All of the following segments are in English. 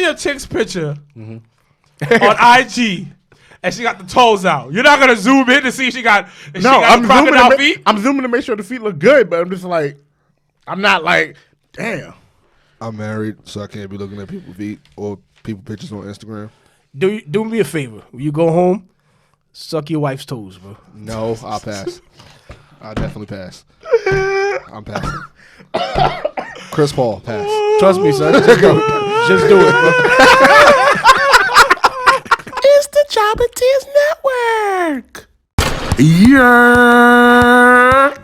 a chick's picture on IG and she got the toes out, you're not gonna zoom in to see if she got crocodile feet? I'm zooming to make sure the feet look good, but I'm just like, I'm not like, damn. I'm married, so I can't be looking at people's feet or people pictures on Instagram. Do me a favor. When you go home, suck your wife's toes, bro. No, I'll pass. I'll definitely pass. I'm passing. Chris Paul, pass. Trust me, son. Just do it, bro. It's the Jabba Tears Network. Yeah.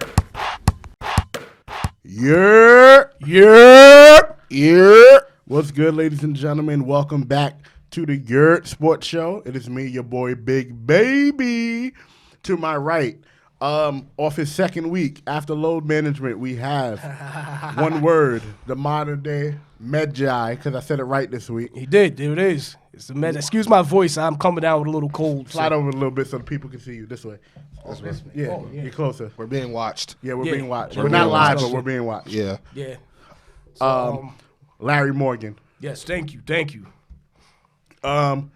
What's good, ladies and gentlemen? Welcome back to the Yerrr Sports Show. It is me, your boy, Big Baby. To my right, off his second week after load management, we have one word, the modern day Medjai, because I said it right this week. He did. There it is. It's the med. Excuse my voice. I'm coming down with a little cold. Slide over a little bit so the people can see you this way. This way. Yeah, you're closer. We're being watched. Yeah, we're being watched. We're We're not being live, watched. but we're being watched. Yeah. Yeah. So, Larry Morgan. yes, thank you. Thank you. And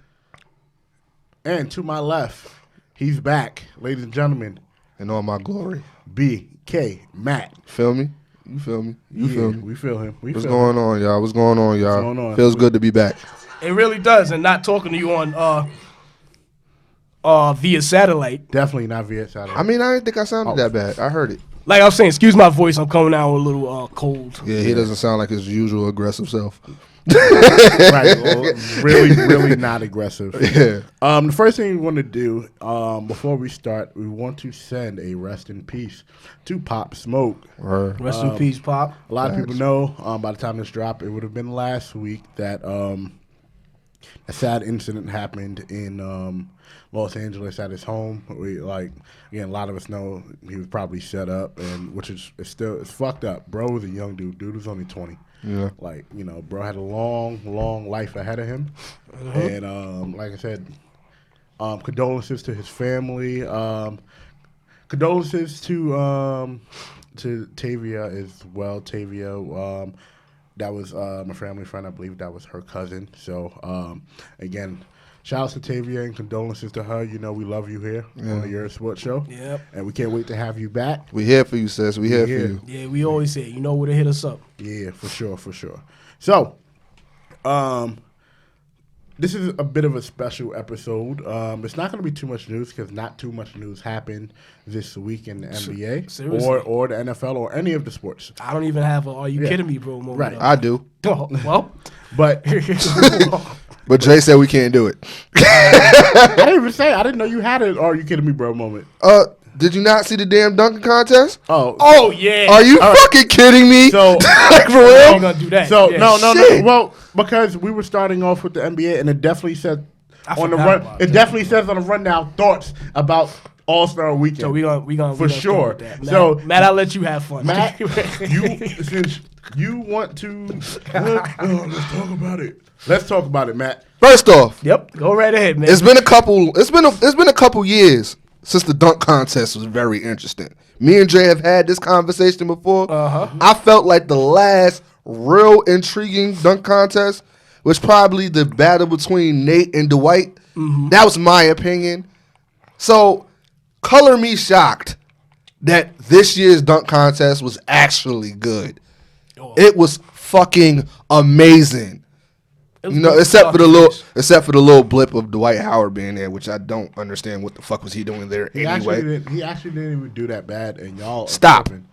to my left, he's back, ladies and gentlemen. In all my glory. BK Matt. Feel me? You feel me? You feel me? We feel him. What's going on, y'all? What's going on, y'all? going on? Feels good to be back. It really does. And not talking to you on via satellite. Definitely not via satellite. I mean, I didn't think I sounded that bad. I heard it. Like I was saying, excuse my voice. I'm coming out with a little cold. Yeah, he doesn't sound like his usual aggressive self. Right. Well, really not aggressive. Yeah. The first thing we want to do before we start, we want to send a rest in peace to Pop Smoke. Rest in peace, Pop. A lot of people know by the time this dropped, it would have been last week that a sad incident happened in Los Angeles at his home. Again, a lot of us know he was probably set up, and which is it's fucked up. Bro was a young dude. Dude was only 20. Yeah. Bro had a long life ahead of him. And like I said, condolences to his family. Condolences to Tavia as well. Tavia, that was my family friend. I believe that was her cousin. So again, shout out to Tavia and condolences to her. You know we love you here on the Yerrr Sports Show. Yep. And we can't wait to have you back. We here for you, sis. We here for you. Yeah, we always say, you know where to hit us up. Yeah, for sure. So, this is a bit of a special episode. It's not going to be too much news because not too much news happened this week in the NBA Seriously? or the NFL or any of the sports. I don't even have a "Are you kidding me, bro?" moment. Right. I do. Oh, well, But But Jay said we can't do it. I didn't even say I didn't know you had it. Are you kidding me, bro? Moment. Did you not see the damn dunking contest? oh yeah. Are you fucking kidding me? So like for I real? ain't gonna do that. So Yeah. no. Shit. Well, because we were starting off with the NBA, and it definitely said on the forgot run. about It that. definitely says on the rundown thoughts about All-Star Weekend. So we gonna For sure. That. Matt, So- Matt, I'll let you have fun. Matt, since you want to, let's talk about it. Let's talk about it, Matt. First off, Yep, go right ahead, man. it's been a couple years since the dunk contest was very interesting. Me and Jay have had this conversation before. I felt like the last real intriguing dunk contest was probably the battle between Nate and Dwight. That was my opinion. So, color me shocked that this year's dunk contest was actually good. It was fucking amazing. You know, except for the little blip of Dwight Howard being there, which I don't understand what the fuck was he doing there He anyway. actually didn't even do that bad, and y'all are Stop tripping.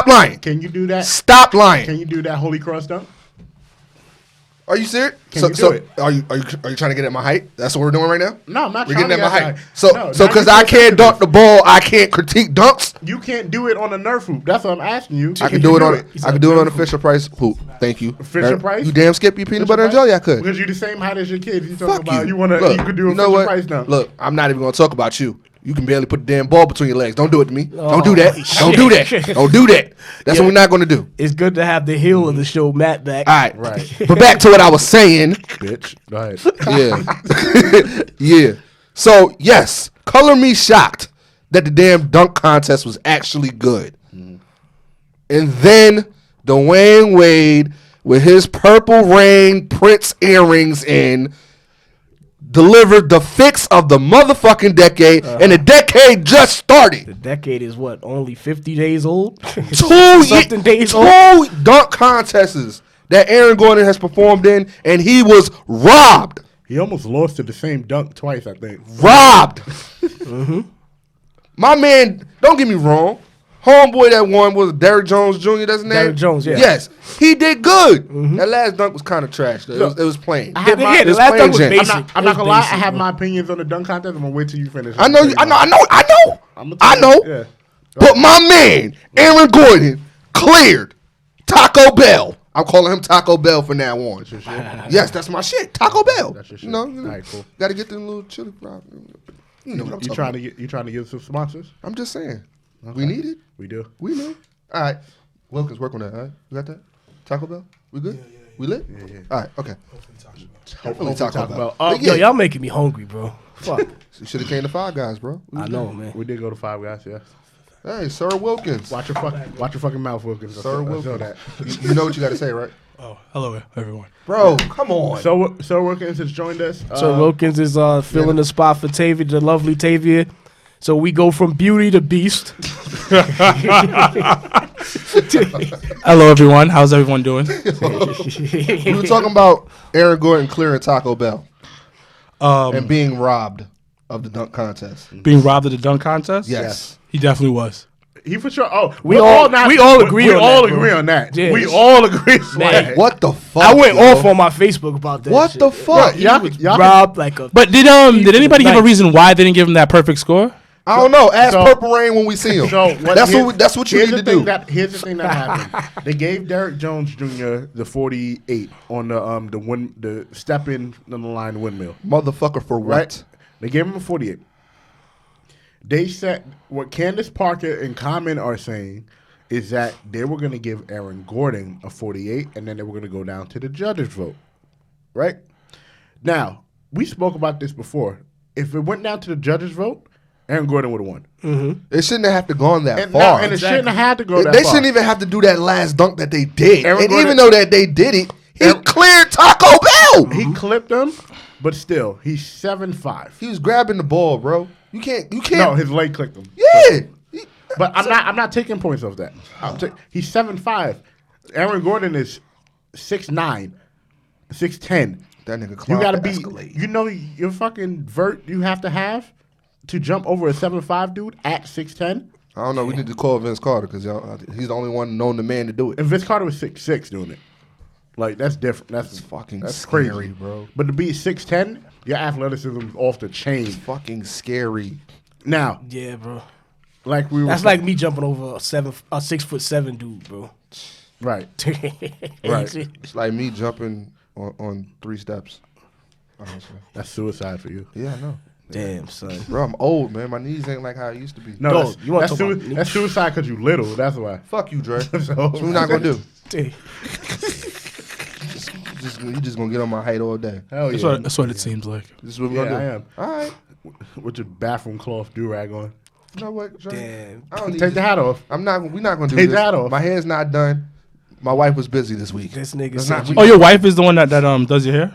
lying. Can you do that? Stop lying. Can you do that Holy Cross dunk? Are you serious? Can you do it? Are you trying to get at my height? That's what we're doing right now? No, I'm not We're trying getting to at my get height. at So no, because now I you can't dunk the ball, I can't critique dunks. You can't do it on a Nerf hoop. That's what I'm asking you. I can do it on a Fisher Price hoop. Thank you. Fisher Price? You damn skip your peanut butter and jelly. I could. Because you're the same height as your kids. You talking Fuck about you. you could do a Fisher Price dunk. Look, I'm not even gonna talk about you. You can barely put the damn ball between your legs. Don't do it to me. Don't do that. Don't do that. Don't do that. That's what we're not gonna do. It's good to have the heel of the show, Matt, back. All right. Right. But back to what I was saying. Bitch. Go ahead. Yeah. Yeah. So, yes, color me shocked that the damn dunk contest was actually good. And then Dwayne Wade with his Purple Rain Prince earrings in, delivered the fix of the motherfucking decade, and the decade just started. The decade is what, only 50 days old? 2 days old? 2 dunk contests that Aaron Gordon has performed in, and he was robbed. He almost lost to the same dunk twice, I think. Robbed. My man, don't get me wrong. Homeboy that won was Derrick Jones Jr. That's his name. Derrick Jones, yeah. Yes, he did good. That last dunk was kind of trash. Though. It was plain. I have Yeah, my- the It's last plain time was Jane. basic. I'm not gonna lie. I Basic, have bro. my opinions on the dunk contest. I'm gonna wait till you finish. I know. I'ma I tell know. you, yeah. But my man, Aaron Gordon, cleared Taco Bell. I'm calling him Taco Bell from now on. Yes, that's my shit. Taco Bell. That's your shit. You know, All right, cool. got to get them little chili fries. You know what I'm You talking trying about. to get some sponsors? I'm just saying. We need it. We do. We know. All right. Wilkins, work on that. All right. You got that? Taco Bell? We good? Yeah. We lit? Yeah. All right. Okay. Hopefully Taco Bell. But, Yo, y'all making me hungry, bro. Fuck. You should have came to Five Guys, bro. I know, man. we did go to Five Guys. Yeah. Hey, Sir Wilkins. Watch your fucking mouth, Wilkins. I Sir saw Wilkins. that. You know what you got to say, right? Oh, hello, everyone. Bro, come on. So Wilkins has joined us. So Wilkins is filling the spot for Tavia, the lovely Tavia. So we go from beauty to beast. Hello, everyone. How's everyone doing? We were talking about Aaron Gordon clearing Taco Bell and being robbed of the dunk contest. Being robbed of the dunk contest? Yes. He definitely was. He for sure. Oh, We all agree we on all that, bro. agree on that. Yeah. We all agree on Man. that. What the fuck? I went yo? off on my Facebook about that. What shit. the fuck? He Y'all- was y'all- robbed like a. But did anybody give a Nice. reason why they didn't give him that perfect score? I don't know. Ask So- Purple Rain when we see him. So That's what you need to do. Here's the thing that happened. They gave Derrick Jones Jr. the 48 on the step in on the line windmill. Motherfucker for what? Right? They gave him a 48. They said what Candace Parker and Common are saying is that they were going to give Aaron Gordon a 48, and then they were going to go down to the judges' vote. Right? Now, we spoke about this before. If it went down to the judges' vote, Aaron Gordon would have won. It shouldn't have to gone that And, far. it shouldn't have had to go that They far. shouldn't even have to do that last dunk that they did. Aaron And Gordon- even though that they did it, he Aaron- cleared Taco Bell. He clipped him, but still, he's 7'5". He was grabbing the ball, bro. You can't. No, his leg clipped him. Yeah. But I'm not taking points off that. He's 7'5". Aaron Gordon is 6'9", 6'10". That nigga You climbed gotta the be, Escalade. you know, your fucking vert you have to jump over a 7'5" dude at 6'10". I don't know. We need to call Vince Carter because he's the only one known the man to do it. And Vince Carter was 6'6" doing it. Like that's different. That's fucking that's scary, crazy, bro. But to be 6'10", your athleticism is off the chain. It's fucking scary. Now, Yeah, bro. like we were That's like me jumping over a 6'7" dude, bro. right. Right. It's like me jumping on 3 steps. Honestly. That's suicide for you. Yeah, I know. Damn, son. Bro, I'm old, man. My knees ain't like how it used to be. No, Dog, that's, you wanna that's, talk about sui- that's suicide because you little. That's why. Fuck you, Dre. So- That's what we're not gonna do. Damn. You just gonna get on my height all day. Hell yeah. That's what it seems like. This is what we're Yeah, gonna do. I am. All right. With your bathroom cloth do-rag on. You know what, Dre? Damn. I don't need Take the hat off. We're not gonna do Take this. that off. My hair's not done. My wife was busy this week. This nigga That's said not- Oh, your wife is the one that does your hair?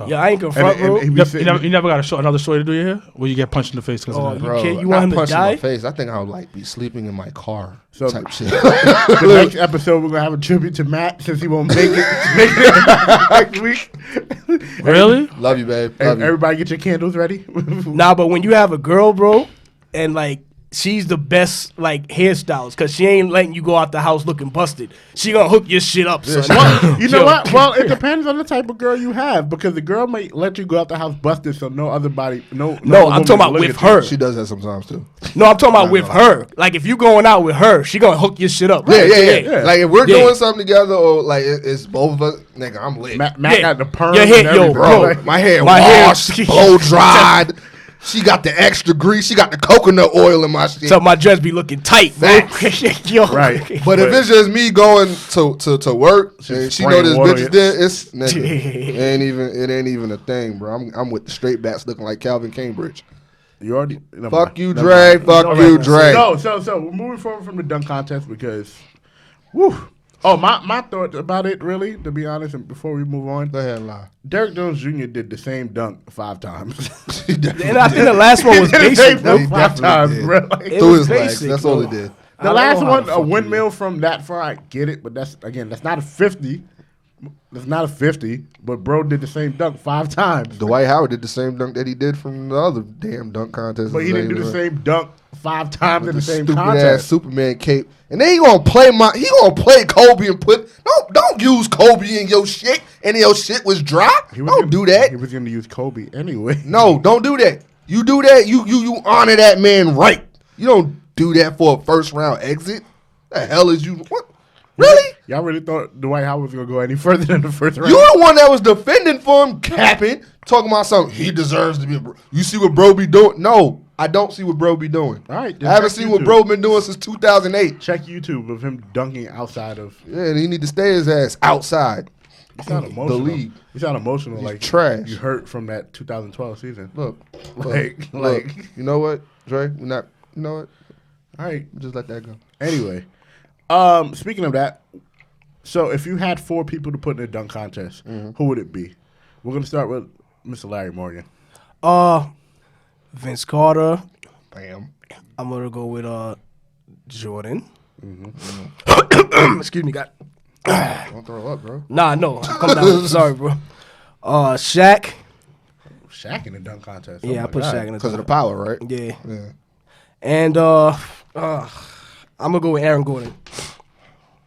Yeah, I ain't gonna front, bro. he be You sitting- never got another story to do your hair? Or you get punched in the face because Oh, of that? Bro, You want him to punch in die? my face. I think I would like be sleeping in my car So- type shit. the next episode, we're gonna have a tribute to Matt since he won't make it next week. Really? Love you, babe. Love you. Everybody, get your candles ready. Nah, but when you have a girl, bro, and like she's the best like hairstylist because she ain't letting you go out the house looking busted. She gonna hook your shit up, son. Well, you know Yo. what? Well, it depends on the type of girl you have because the girl may let you go out the house busted, so no other body, no. No, I'm woman talking about look with at you. her. She does that sometimes too. No, I'm talking about with her. Like if you going out with her, she gonna hook your shit up. Yeah, Right? yeah. Like if we're Yeah. doing something together or like it's both of us, nigga, I'm lit. Matt Yeah. got the perm. Your hair- and yo, everything. Bro, Like, my hair My hair- washed, blow dried. She got the extra grease. She got the coconut oil in my shit. So my dress be looking tight, bro. Yo. Right. But if it's just me going to work and she know spraying this water. bitch is there, it's nigga, it ain't even a thing, bro. I'm with the straight backs looking like Calvin Cambridge. you already. never Fuck mind. you, Never Dre. mind. Fuck All you, right. Dre. So we're moving forward from the dunk contest because, woo. Oh, my thoughts about it, really, to be honest, and before we move on. Go ahead, lie. Derrick Jones Jr. did the same dunk 5 times. And I think the last one was He did the same basic, bro. dunk 5 times, did. bro. Like, It Through was his legs. basic, That's bro. all he did. the I last don't know how one, the a fuck he windmill from that far, I get it, but that's not a 50. That's not a 50, but bro did the same dunk 5 times. Dwight Howard did the same dunk that he did from the other damn dunk contest. But he didn't do the same dunk 5 times in the same stupid ass contest. Superman cape. And then he gonna play Kobe and don't use Kobe in your shit and your shit was dry. Don't do that. He was going to use Kobe anyway. No, don't do that. You do that, you honor that man right. You don't do that for a first round exit. The hell is you? What? Really? Y'all really thought Dwight Howard was going to go any further than the first round? You the one that was defending for him, capping, talking about something. He deserves to be. You see what bro be doing? No, I don't see what bro be doing. All right, I haven't seen what bro been doing since 2008. Check YouTube of him dunking outside of. Yeah, and he need to stay his ass outside. You sound emotional. The league. You sound emotional. Like trash. You hurt from that 2012 season. Look, Like, you know what, Dre? We're not. You know what? all right. Just let that go. Anyway, speaking of that, so if you had 4 people to put in a dunk contest, who would it be? We're gonna start with Mr. Larry Morgan. Vince Carter. Bam. I'm gonna go with Jordan. Excuse me, God. Don't throw up, bro. Nah, no, come down. Sorry, bro. Shaq. Shaq in the dunk contest. Yeah, I put Shaq in the Because of the power, right? Yeah. Yeah. And I'm gonna go with Aaron Gordon.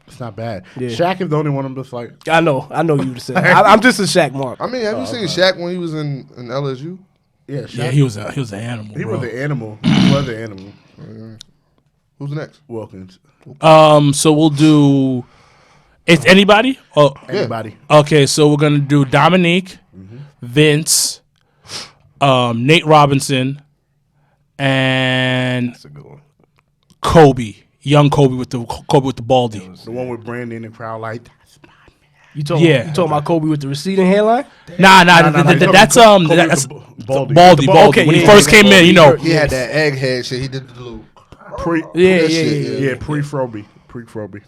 It's not bad. Yeah. Shaq is the only one I'm just like. I know you would say. I'm just a Shaq mark. I mean, have you seen Shaq when he was in LSU? Yeah, Shaq. Yeah, he was an animal. He bro. was an animal. He was an animal. Who's next? Wilkins. So we'll do. It's anybody. Oh, Anybody. okay. So we're gonna do Dominique, Vince, Nate Robinson, and That's a good one. Kobe. Young Kobe with the baldy. The one with Brandon in the crowd, like. You talking about Kobe with the receding hairline? Nah, Kobe that's with the Baldy. Baldy. Okay, When he yeah, first came in, you know. He had that egghead shit. He did the little Yeah. Pre-Froby.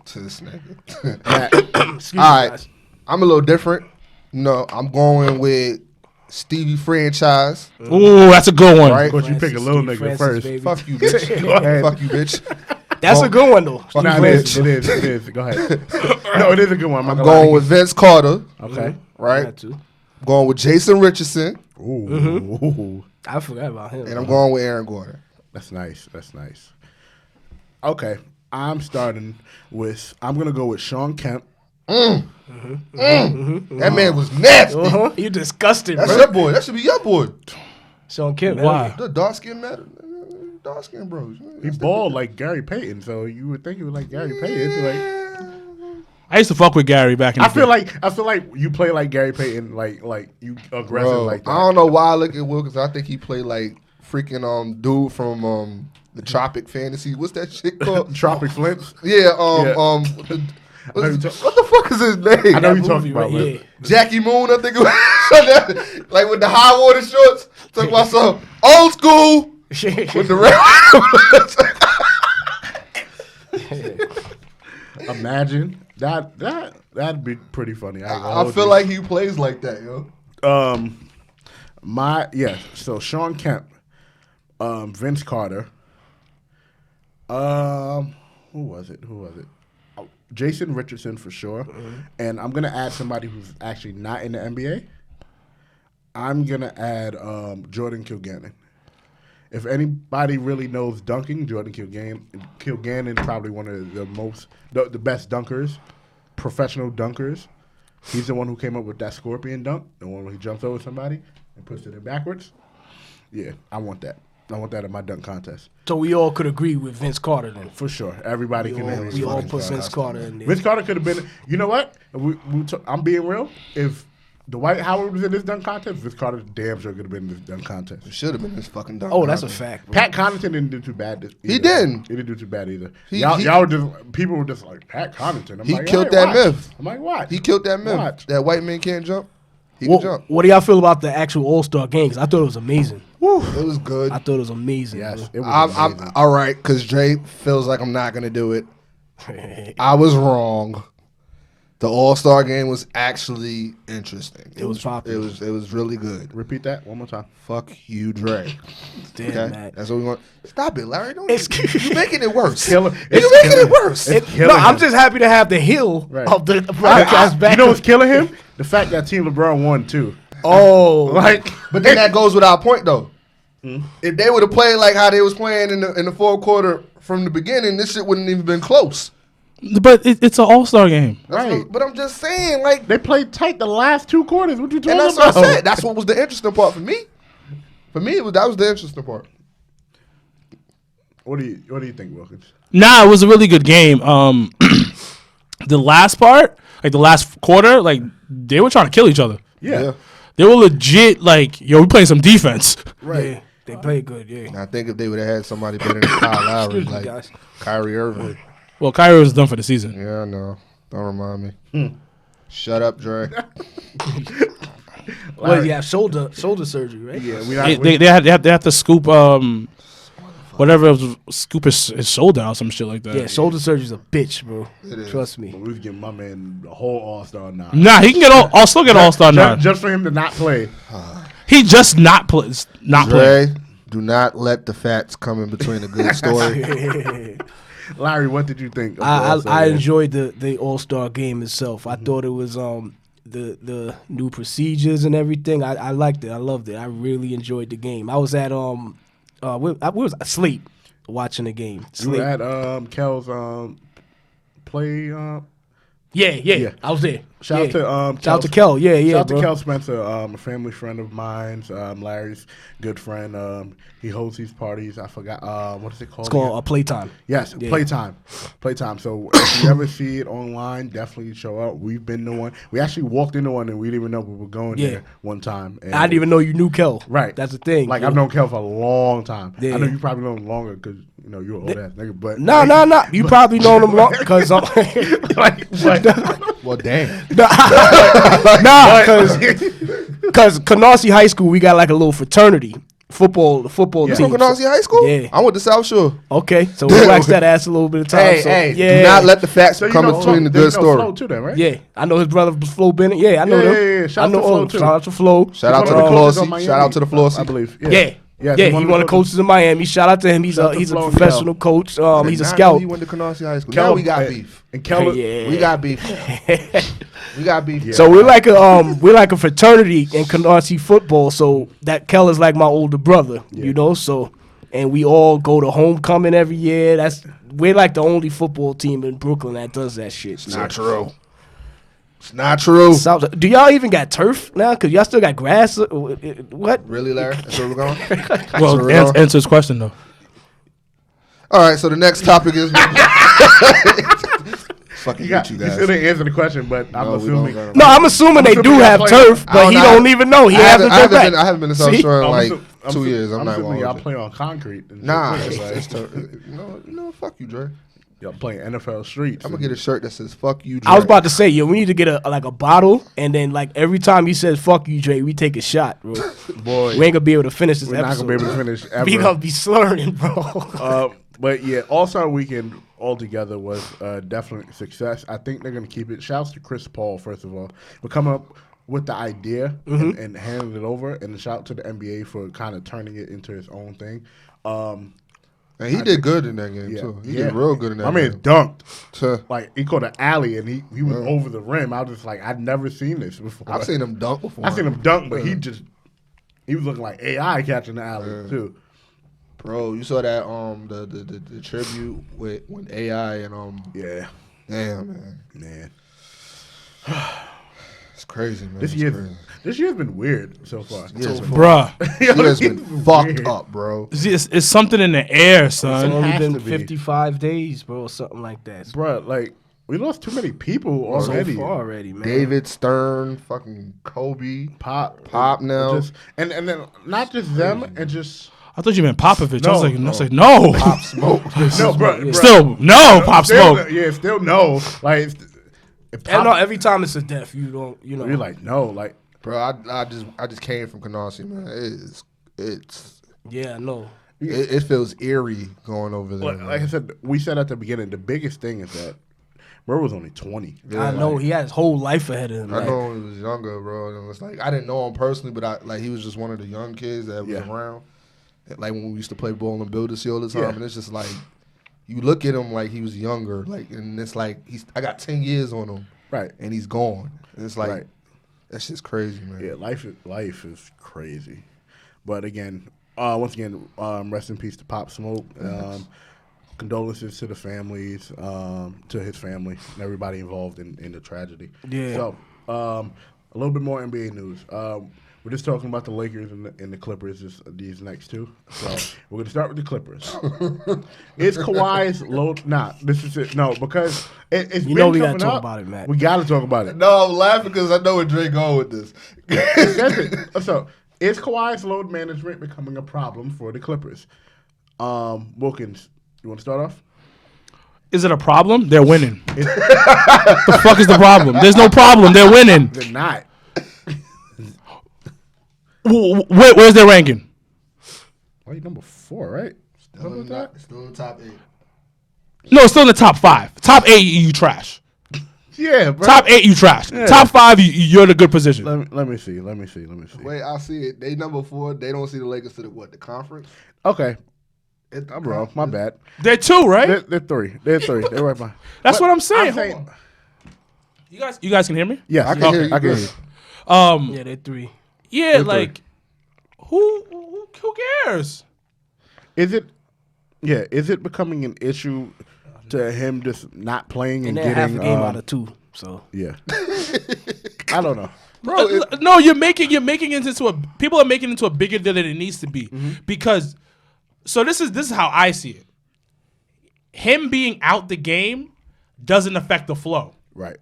to this nigga. Excuse me, All right, guys. I'm a little different. No, I'm going with Stevie Franchise. Ooh, that's a good one. Right. Of course, you pick a little nigga Francis, first. baby. Fuck you, bitch. Go ahead. Fuck you, bitch. That's a good one though. Nah, it is. Go ahead. No, it is a good one. I'm going with Vince Carter. Okay. Right. Got to. I'm going with Jason Richardson, Ooh. I forgot about him. and I'm going with Aaron Gordon. That's nice. Okay. I'm going to go with Sean Kemp. That man was nasty. You disgusted, That's bro. your boy. That should be your boy. Sean Kemp. Why? The dark skin matter. Dark skin bros. He balled like Gary Payton, so you would think he was like Gary Payton. Like, I used to fuck with Gary back in the day. I feel like you play like Gary Payton, like you aggressive Bro, like that. I don't know why I look at Wilkins. I think he played like freaking dude from the Tropic Fantasy. What's that shit called? Tropic Flints. Yeah, what what the fuck is his name? I know you That talking movie, about, right? man. Jackie Moon, I think it was. Like with the high water shorts. Talking about some old school with the red. Imagine that'd be pretty funny. I feel like he plays like that, yo. So Sean Kemp, Vince Carter, who was it? Oh, Jason Richardson for sure. And I'm gonna add somebody who's actually not in the NBA. I'm gonna add Jordan Kilgannon. If anybody really knows dunking, Jordan Kilgannon probably one of the best dunkers, professional dunkers. He's the one who came up with that scorpion dunk, the one where he jumps over somebody and puts it in backwards. Yeah, I want that. I want that in my dunk contest. So we all could agree with Vince Carter then. For sure. Everybody can agree. We all with put Vince Carter in there. Vince Carter could have been, you know what? I'm being real. If Dwight Howard was in this dunk contest, Vince Carter damn sure could have been in this dunk contest. It should have been this fucking dunk. Oh, that's a contest. fact. Bro. Pat Connaughton didn't do too bad. He didn't. He didn't do too bad either. Y'all were just, people were just like, Pat Connaughton. I'm He like, killed hey, that watch. myth. I'm like, what? He killed that myth. Watch. That white man can't jump. He can jump. What do y'all feel about the actual All-Star game? 'Cause I thought it was amazing. It was good. I thought it was amazing. Yes, bro. it was amazing. I'm all right because Dre feels like I'm not gonna do it. I was wrong. The All-Star game was actually interesting. It was popular. It was really good. Repeat that one more time. Fuck you, Dre. Damn, Okay? Matt. That's what we want. Stop it, Larry. You're It's- making it worse. Killing- You're it's making it killing- worse. it's No, killing I'm him. just happy to have the heel Right. of the podcast back. You know what's killing him? The fact that Team LeBron won too. Oh, Like, But then that goes with our point, though. If they would have played like how they was playing in the fourth quarter from the beginning, this shit wouldn't even been close. But it's an All-Star game. right. But I'm just saying, like, They played tight the last 2 quarters. What you talking and that's about? what I said. That's what was the interesting part for me. For me, that was the interesting part. What do you think, Wilkins? Nah, it was a really good game. The last part, like the last quarter, like they were trying to kill each other. Yeah. They were legit like, yo, we playing some defense. Right. yeah, they played good. Yeah. And I think if they would have had somebody better than Kyle Lowry, Excuse me, like guys. Kyrie Irving. Well, Kyrie was done for the season. Yeah, I know. Don't remind me. Shut up, Dre. Well, you have shoulder surgery, right? Yeah, They have to scoop whatever it was, scoop his shoulder out, some shit like that. Yeah, shoulder surgery's a bitch, bro. is. Trust me. we was giving my man the whole All-Star nod. Nah, he can get I'll still get All-Star nod. Just for him to not play. He just not play. Not play. Dre, do not let the facts come in between a good story. Larry, what did you think? Of the I All-Star game? enjoyed the All-Star game itself. I thought it was the new procedures and everything. I liked it. I loved it. I really enjoyed the game. I was at I was asleep watching the game. You Sleep. were at Kel's play. Yeah. I was there. Shout out to Shout out to Kel. Yeah, Shout out bro. to Kel Spencer, a family friend of mine, Larry's good friend. He hosts these parties. I forgot what is it called? It's called Playtime. Yes, Yeah. Playtime. So if you ever see it online, definitely show up. We've been to one. We actually walked into one and we didn't even know we were going Yeah. there one time. And I didn't even know you knew Kel. Right. That's the thing. Like yeah. I've known Kel for a long time. Yeah. I know you probably know him longer because you're an old ass nigga. But No. You probably known him long because like, but, Well, damn. because Canarsie High School we got like a little fraternity football Yeah. You team. from Canarsie High School? Yeah. I went to South Shore. Okay, so we waxed that ass a little bit of time. Hey, so, yeah. do not let the facts so you come know between the Flo- good you know Flo story. too, then, right? Yeah, I know his brother Flo Bennett. Yeah, I know Yeah, them. yeah. Shout I know out to Flo, all- too. Shout out to Flo. Shout out He's to one the of coaches in Flossy. Miami, Shout out to the I Flossy. believe. Yeah. Yes, He's one of the coaches in Miami. Shout out to him. He's Shout out a to Flo and professional coach. He's a Did not know scout. He went to Canarsie High School. Kel- Now we got beef. And Kel, Yeah. We got beef. We got beef. Yeah. So we're like a fraternity in Canarsie football. So that Kel is like my older brother, you know. So and we all go to homecoming every year. We're like the only football team in Brooklyn that does that shit. It's not true. It's not true. Do y'all even got turf now? Cause y'all still got grass. What? Really, Larry? That's where we're going? Well, So we're answer his question though. All right, so the next topic is... Fucking you you still guys. didn't answer the question, but I'm No, we assuming. don't No, I'm assuming they do assuming y'all have play- turf, I but don't he know. don't even know. He hasn't been back. I haven't been to South See? Shore in like I'm 2 years. I'm not assuming going y'all to play on concrete. And Nah, shit. it's you know, fuck you, Dre. Y'all playing NFL streets. I'm going to get a shirt that says fuck you, Dre. I was about to say, yo, we need to get a bottle, and then like every time he says "fuck you, Dre," we take a shot, bro. boy. We ain't gonna be able to finish this We're not episode. gonna be able to finish ever. We gonna be slurring, bro. But yeah, All-Star Weekend altogether was definitely a success. I think they're gonna keep it. Shouts to Chris Paul, first of all, for coming up with the idea and handing it over, and shout out to the NBA for kind of turning it into his own thing. And he did good in that game, too. He did real good in that I game. mean, dunked. Tuh. Like, he caught an alley, and he was over the rim. I was just like, I'd never seen this before. I've seen him dunk before. I've seen him dunk, but he was looking like AI catching the alley, too. Bro, you saw that the tribute with when AI and Yeah. damn man, it's crazy, man. This year's been weird so far. Bruh. It has been fucked up, bro. It's something in the air, It's son. only has been to be. 55 days, bro, or something like that. Bruh, like, we lost too many people So already. far already, man. David Stern, fucking Kobe, Pop now. And then not just them, and just I thought you meant Popovich. I was No. like, no. Pop Smoke. no, bro. Still, no, Pop Still, Smoke. yeah, still no. Like, if And Pop, no, every time it's a death, you don't, you know. you're like, no, like, Bro, I just came from Canarsie, man. Yeah, no. It feels eerie going over there. like I said, we said at the beginning, the biggest thing is that Bro was only 20. Yeah, I know he had his whole life ahead of him. I know when he was younger, bro. And it's like I didn't know him personally, but he was just one of the young kids that was around. Like when we used to play ball and build this all the time, and it's just like you look at him like he was younger, like, and it's like I got 10 years on him, right, and he's gone. And it's like that's just crazy, man. Yeah, life is crazy. But again, once again, rest in peace to Pop Smoke. Condolences to the families, to his family, and everybody involved in the tragedy. Yeah. So, a little bit more NBA news. We're just talking about the Lakers and the Clippers these next two. So, we're going to start with the Clippers. Is Kawhi's low? Nah, this is it. No, because it's you been know we got to coming talk up. about it, Matt. We got to talk about it. No, I'm laughing because I know where Dre going with this. That's it. So, is Kawhi's load management becoming a problem for the Clippers? Wilkins, you want to start off? Is it a problem? They're winning. The fuck is the problem? There's no problem. They're winning. They're not. Where's their ranking? Why you number 4, right? Still in the top 8. No, it's still in the top 5. Top 8, you trash. Yeah, bro. Top 8, you trash. Yeah. Top 5, you're in a good position. Let me see. Wait, I see it. They number 4. They don't see the Lakers to the conference. Okay. I'm wrong. My bad. They're 2, right? They're 3. They're right behind. That's what I'm saying. I'm saying You guys can hear me? yes, I can hear you. I can hear you. Yeah, they're 3. Yeah, like who cares? Is it becoming an issue to him just not playing and And they're half getting a game out of 2. So yeah. I don't know. Bro, No, you're making it into people are making it into a bigger deal than it needs to be because. So this is how I see it. Him being out the game doesn't affect the flow. Right.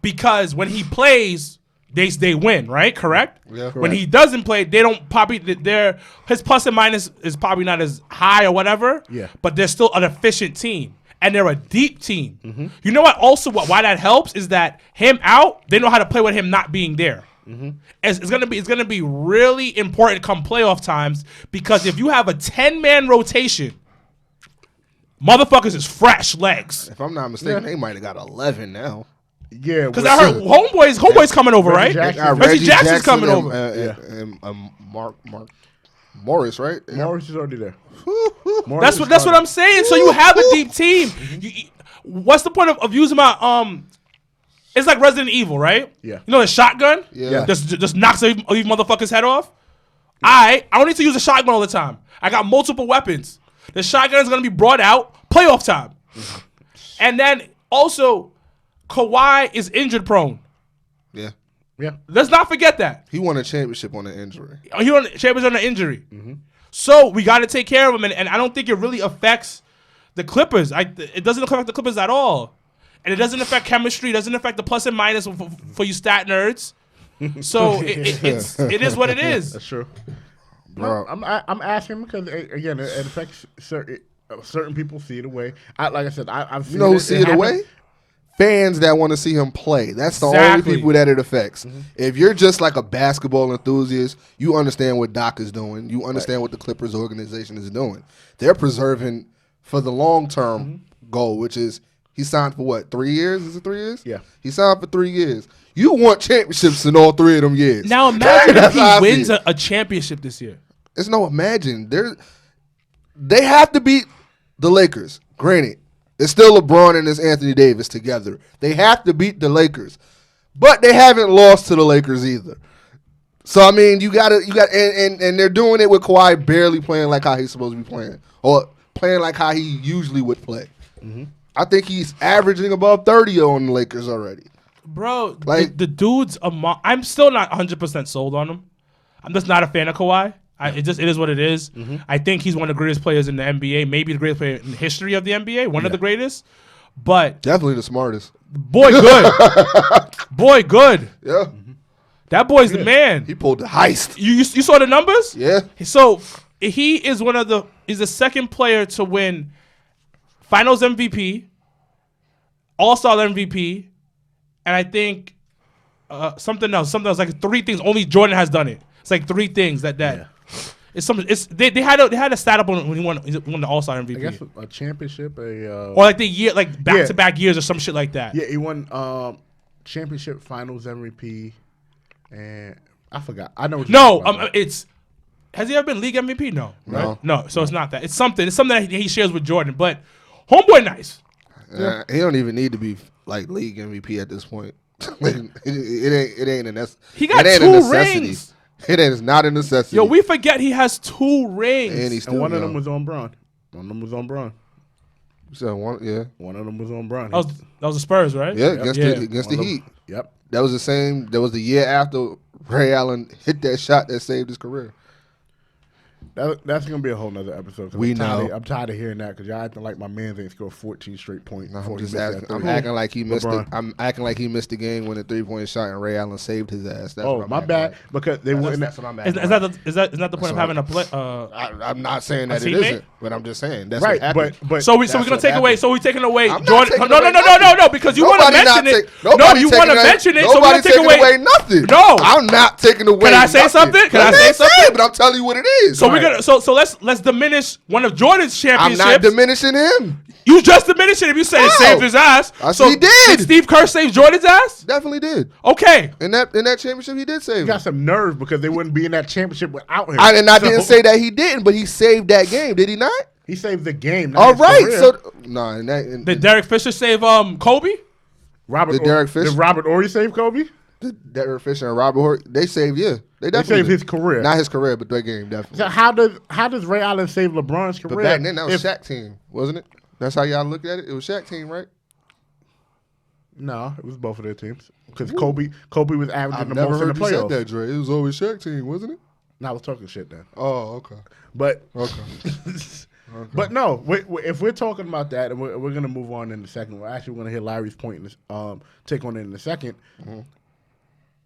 Because when he plays, they win, right? Correct? Yeah. When he doesn't play, they don't probably his plus and minus is probably not as high or whatever. Yeah. But they're still an efficient team. And they're a deep team. You know what? Also, why that helps is that him out, they know how to play with him not being there. It's gonna be really important come playoff times because if you have a 10-man rotation, motherfuckers is fresh legs. if I'm not mistaken, they might have got 11 now. Yeah. Because I heard homeboys coming over, right? Jackson. Reggie Jackson's coming and, over. And Mark Morris, right? Morris is already there. That's what I'm saying. So you have a deep team. What's the point of using my It's like Resident Evil, right? Yeah. You know the shotgun? Yeah. Just knocks every motherfucker's head off? I don't need to use a shotgun all the time. I got multiple weapons. The shotgun is going to be brought out playoff time. And then also, Kawhi is injured prone. Yeah. Yeah. Let's not forget that. He won a championship on an injury. He won champions on an injury. So we got to take care of him. And I don't think it really affects the Clippers. It doesn't affect the Clippers at all. And it doesn't affect chemistry. It doesn't affect the plus and minus for you stat nerds. So it is what it is. That's true. Bro. No, I'm asking because again, it affects certain people see it away. Like I said, I've seen You know who see it happen. away? Fans that want to see him play. That's the Exactly. only people that it affects. If you're just like a basketball enthusiast, you understand what Doc is doing. You understand what the Clippers organization is doing. They're preserving for the long-term goal, which is he signed for what, 3 years? Is it 3 years? Yeah. He signed for 3 years. You want championships in all 3 of them years. Now imagine if That's how I he wins feel. a championship this year. It's no imagine. They have to beat the Lakers. Granted, it's still LeBron and it's Anthony Davis together. They have to beat the Lakers. But they haven't lost to the Lakers either. So I mean, you got and they're doing it with Kawhi barely playing like how he's supposed to be playing. Or playing like how he usually would play. I think he's averaging above 30 on the Lakers already. Bro, Like- the dude's I'm still not 100% sold on him. I'm just not a fan of Kawhi. It is what it is. I think he's one of the greatest players in the NBA, maybe the greatest player in the history of the NBA, one of the greatest. But Definitely the smartest. boy, good. Boy, good. Yeah. That boy's the man. He pulled the heist. You saw the numbers? Yeah. So he is he's the second player to win Finals MVP, All-Star MVP, and I think something else like 3 things. Only Jordan has done it. It's like 3 things that They had a stat up when he won the All-Star MVP. I guess a championship, or like the year, like back-to-back years or some shit like that. Yeah, he won championship finals MVP, and I forgot. I know. It's. Has he ever been league MVP? No. No. Right? No. So it's not that. It's something that he shares with Jordan. But homeboy, nice. He don't even need to be like league MVP at this point. it ain't a necessity. He got 2 rings. It is not a necessity. Yo, we forget he has 2 rings. And one of them was on Braun. So One of them was on Braun. That was the Spurs, right? Yeah, against the Heat. Yep. That was the same. That was the year after Ray Allen hit that shot that saved his career. That's gonna be a whole nother episode. I'm tired of hearing that because y'all acting like my man ain't scored 14 straight points. I'm acting like he missed it. I'm acting like he missed the game when the 3-point shot and Ray Allen saved his ass. That's what I'm my bad. Like. Because they wouldn't. That's what I'm acting. Is that the point of having a play? I'm not saying that it teammate? isn't, but I'm just saying that's right. what happened. But so we're gonna take away. So we're taking away I'm not Jordan. taking No, away no, because you want to mention it. No, you want to mention it. So we're gonna take away nothing. No, I'm not taking away. Can I say something? Can I say something? But I'm telling you what it is. So we're gonna. So let's diminish one of Jordan's championships. I'm not diminishing him. You just diminished it if you said it saved his ass. So he did. Steve Kerr save Jordan's ass? Definitely did. Okay. In that championship, he did save. He him. got some nerve because they wouldn't be in that championship without him. I didn't say that he didn't, but he saved that game. Did he not? He saved the game. All right. So no. Did Derek Fisher save Kobe? Did Robert Horry save Kobe? Derek Fisher and Robert Horry, they saved. Yeah, they definitely saved his career. Not his career, but their game definitely. So how does Ray Allen save LeBron's career? But back then that was Shaq team, wasn't it? That's how y'all look at it. It was Shaq team, right? No, it was both of their teams because Kobe was averaging the most in the playoffs. I've never heard you said that, Dre. It was always Shaq team, wasn't it? No, I was talking shit then. Oh, okay. But okay. But no, if we're talking about that, and we're gonna move on in a second. We're gonna hear Larry's point and take on it in a second. Mm-hmm.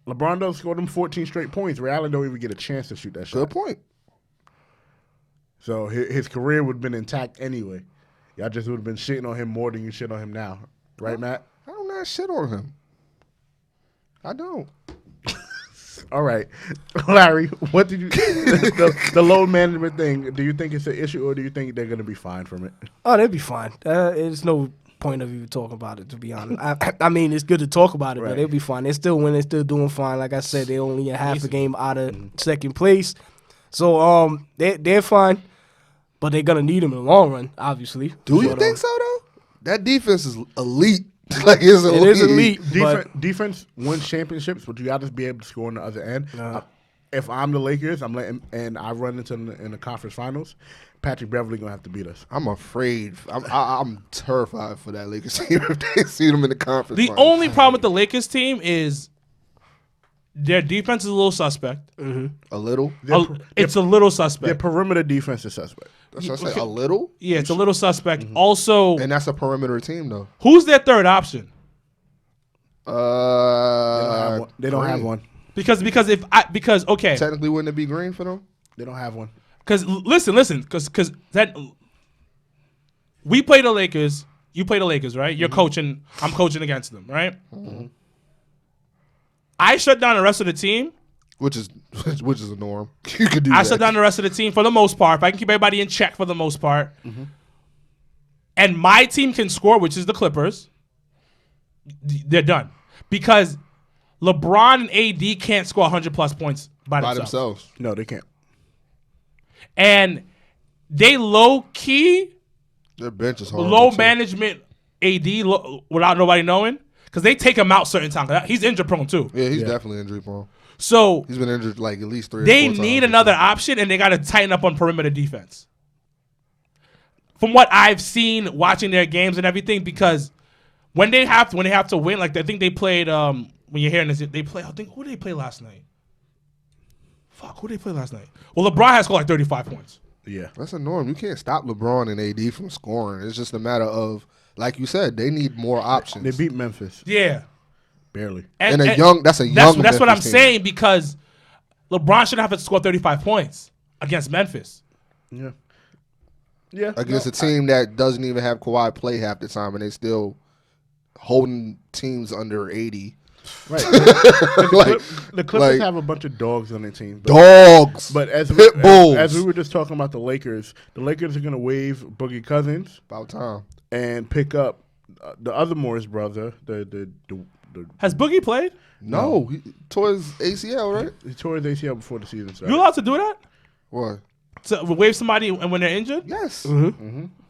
LeBron does scored them 14 straight points. Ray Allen don't even get a chance to shoot that shot. Good point. So his career would have been intact anyway. Y'all just would have been shitting on him more than you shit on him now, right, Matt? I don't not shit on him. I don't. All right, Larry, what did you the load management thing? Do you think it's an issue, or do you think they're gonna be fine from it? Oh, they'll be fine. There's no point of you talking about it, to be honest. I mean, it's good to talk about it, but they'll be fine. They're still winning, they're still doing fine. Like I said, they're only a half a game out of second place, so they're fine. But they're gonna need him in the long run, obviously. Do you think so though? That defense is elite. Like it's elite. It is elite. Defense wins championships, but you got to be able to score on the other end. If I'm the Lakers, and I run into in the conference finals, Patrick Beverly gonna have to beat us. I'm afraid. I'm terrified for that Lakers team if they see them in the conference. The finals. only problem with the Lakers team is their defense is a little suspect. Mm-hmm. A little. It's a little suspect. Their perimeter defense is suspect. That's what I say. A little. Yeah, it's a little suspect. Mm-hmm. Also, and that's a perimeter team though. Who's their third option? They don't have one. Because okay. Technically, wouldn't it be Green for them? They don't have one. Because listen, because that we play the Lakers, you play the Lakers, right? You're coaching, I'm coaching against them, right? Mm-hmm. I shut down the rest of the team, which is a norm. You could do. I shut down the rest of the team for the most part. If I can keep everybody in check for the most part, and my team can score, which is the Clippers, they're done because LeBron and AD can't score 100+ points by themselves. No, they can't. And they low key, their bench is hard. Low management AD without nobody knowing because they take him out certain times. He's injury prone too. Yeah, he's definitely injury prone. So he's been injured like at least 3 or 4 times. They need another option, and they got to tighten up on perimeter defense. From what I've seen watching their games and everything, because when they have to win, like I think they played. When you're hearing this, they play. I think who did they play last night? Fuck, who did they play last night? Well, LeBron has scored like 35 points. Yeah, that's a norm. You can't stop LeBron and AD from scoring. It's just a matter of, like you said, they need more options. They beat Memphis. Yeah. Barely. That's what I'm saying, because LeBron shouldn't have to score 35 points against Memphis. Yeah. Yeah. Against a team that doesn't even have Kawhi play half the time, and they still holding teams under 80. Right. The Clippers like- have a bunch of dogs on their team. Dogs. But as Pit bulls. as we were just talking about the Lakers are going to waive Boogie Cousins About time. and pick up the other Morris brother. The Has Boogie played? No, he tore his ACL, right? he tore his ACL before the season started. You allowed to do that? What? To waive somebody and when they're injured? Yes.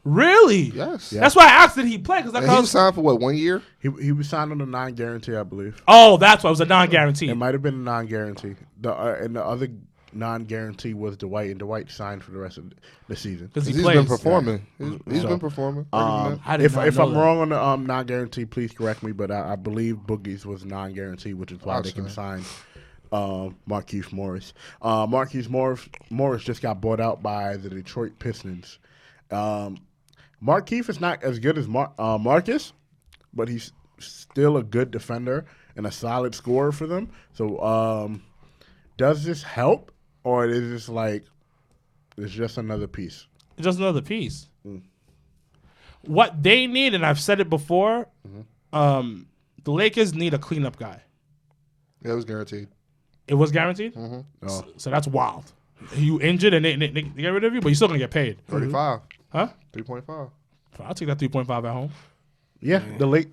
Really? Yes. That's why I asked did he play because And he was signed for what, 1 year? He was signed on a non-guarantee, I believe. Oh, that's why it was a non-guarantee. It might have been a non-guarantee. And the other non-guarantee was Dwight, and Dwight signed for the rest of the season. Because he He's plays. been performing. He's been performing. I did If not if know I'm that. wrong on the non-guarantee, please correct me. But I believe Boogie's was non-guarantee, which is why they can sign Marquise Morris. Marquise Morris just got bought out by the Detroit Pistons. Marquise is not as good as Marcus, but he's still a good defender and a solid scorer for them. So does this help, or is this like it's just another piece? It's just another piece. What they need, and I've said it before, the Lakers need a cleanup guy. Yeah, it was guaranteed. It was guaranteed? Oh. So that's wild. You injured and they get rid of you, but you're still going to get paid. 35. Huh? 3.5. I'll take that 3.5 at home. Yeah,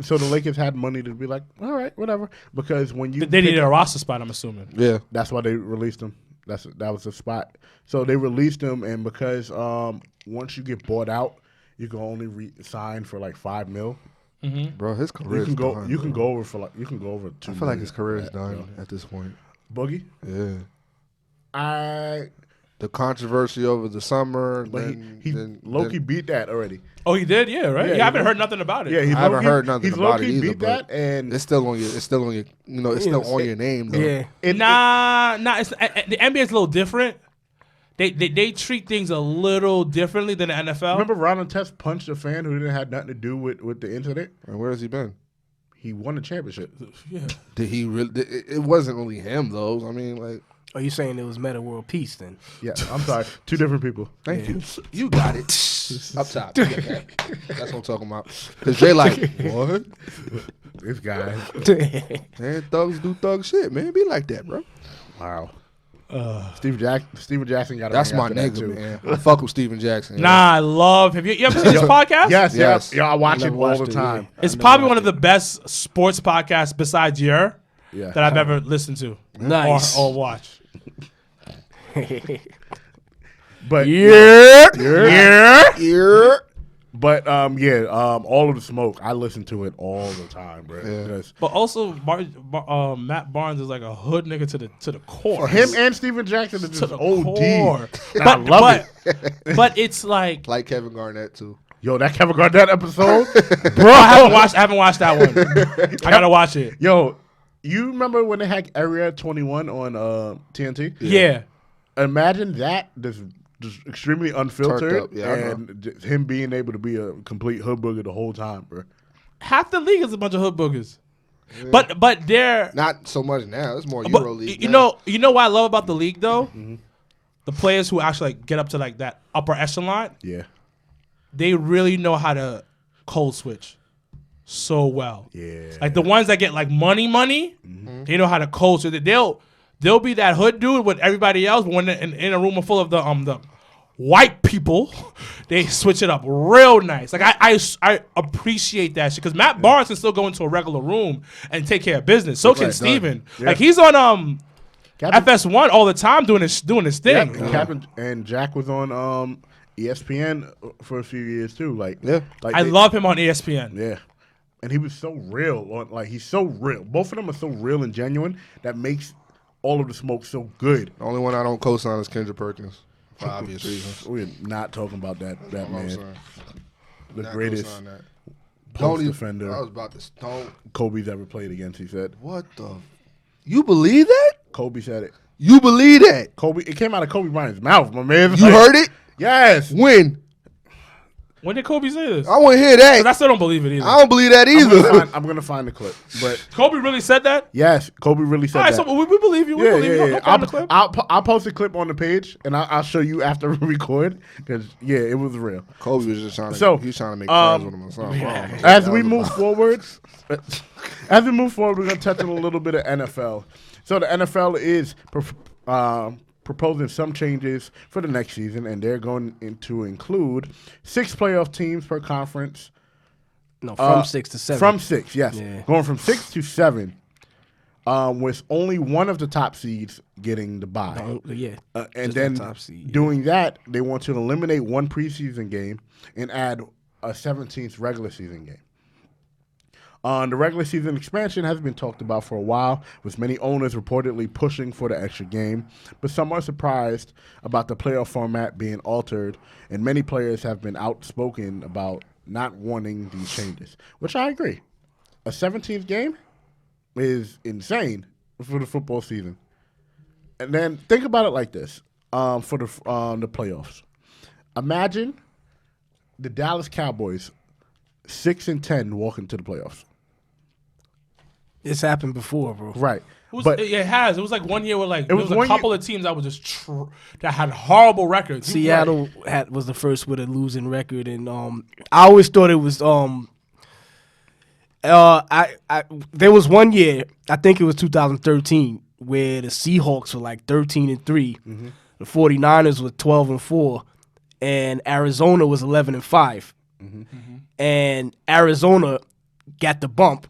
so the Lakers had money to be like, all right, whatever, because when you They needed a roster spot, I'm assuming. Yeah. that's why they released him. That was the spot. So they released him, and because once you get bought out, you can only sign for like $5 million. Bro, his career You can is go. done. You can bro. go over for like. You can go over $2 I feel like million his career is at, done at this point. Boogie, Yeah. The controversy over the summer. but then, he then, Loki then- beat that already. Oh, he did? Yeah, right? Yeah, Yeah, I haven't he- heard nothing about it. Yeah, I haven't heard nothing he's about it low-key either. beat But that, and it's still on your. It's still on your. You know, it's still on your name though. Yeah. Nah. It's, the NBA is a little different. They treat things a little differently than the NFL. remember Ron Artest punched a fan who didn't have nothing to do with the incident. And where has he been? He won the championship. Yeah. Did he really? It wasn't really him though. I mean, like. Are you saying it was Meta World Peace then? Yeah, I'm sorry, two different people. Thank you. You got it. Up top. You got that. That's what I'm talking about. Because Jay like, what? This guy. Man, thugs do thug shit, man. Be like that, bro. Wow. Steven Jackson got. That's my nigga, man. I fuck with Steven Jackson. Nah, I love him. You ever seen his podcast? Yes, Yes. yeah. I watch it Never all watched the it, time. It's probably one of the best sports podcasts besides Yerrr Yeah. that I've ever listened to. Nice. Or watched. But Yeah. Here. But all of the smoke. I listen to it all the time, bro. Yeah. Because But also, Matt Barnes is like a hood nigga to the core. him and Steven Jackson are to just the OD. core. And I love it. But it's like, Like Kevin Garnett, too. Yo, that Kevin Garnett episode, bro, I haven't watched that one. I gotta watch it. Yo, you remember when they had Area 21 on TNT? Yeah. Imagine that, just extremely unfiltered, up, yeah, I know. and just him being able to be a complete hood booger the whole time, bro. Half the league is a bunch of hood boogers. But they're Not so much now. It's more but EuroLeague. you now. know what I love about the league though? The players who actually like get up to like that upper echelon, Yeah, they really know how to code switch so well. yeah. Like the ones that get like money, they know how to code switch. They'll be that hood dude with everybody else, but when they're in a room full of the white people, they switch it up real nice. Like I appreciate that shit because Matt Barnes can still go into a regular room and take care of business. So can Right, Steven. Yeah. Like he's on Captain, FS1 all the time doing his thing. and Captain and Jack was on ESPN for a few years too. Like, Yeah. like I love him on ESPN. Yeah. And he was so real. He's so real. Both of them are so real and genuine that makes all of the smoke so good. The only one I don't co-sign is Kendra Perkins. For obvious reasons. We're not talking about that I'm man. sorry. The Not greatest co-sign that. post even- defender I was about to don't. Kobe's ever played against, he said. What the? You believe that? Kobe said it. You believe that? It came out of Kobe Bryant's mouth, my man. You heard it? Yes. When? When did Kobe say this? I want to hear that. I still don't believe it either. I don't believe that either. I'm gonna find the clip. But Kobe really said that? yes, Kobe really said All right, that. so we believe you. We believe you. I'll find the clip. I'll post a clip on the page and I'll show you after we record because it was real. Kobe was just trying to. So, he was trying to make friends with him or something. As we move forward, we're gonna touch on a little bit of NFL. So the NFL is proposing some changes for the next season, and they're going to include 6 playoff teams per conference. No, from 6 to 7. From 6, yes. Yeah. Going from 6 to 7, with only one of the top seeds getting the bye. And just then the top seed, doing that, they want to eliminate one preseason game and add a 17th regular season game. The regular season expansion has been talked about for a while, with many owners reportedly pushing for the extra game, but some are surprised about the playoff format being altered, and many players have been outspoken about not wanting these changes, which I agree. A 17th game is insane for the football season. And then think about it like this, for the playoffs. Imagine the Dallas Cowboys 6-10 walk into the playoffs. It's happened before, bro. Right. It has. It was like one year where there was a one couple of teams that was just that had horrible records. Seattle was the first with a losing record, and I always thought it was there was one year, I think it was 2013, where the Seahawks were like 13-3, the 49ers were 12-4, and Arizona was 11-5, and Arizona got the bump.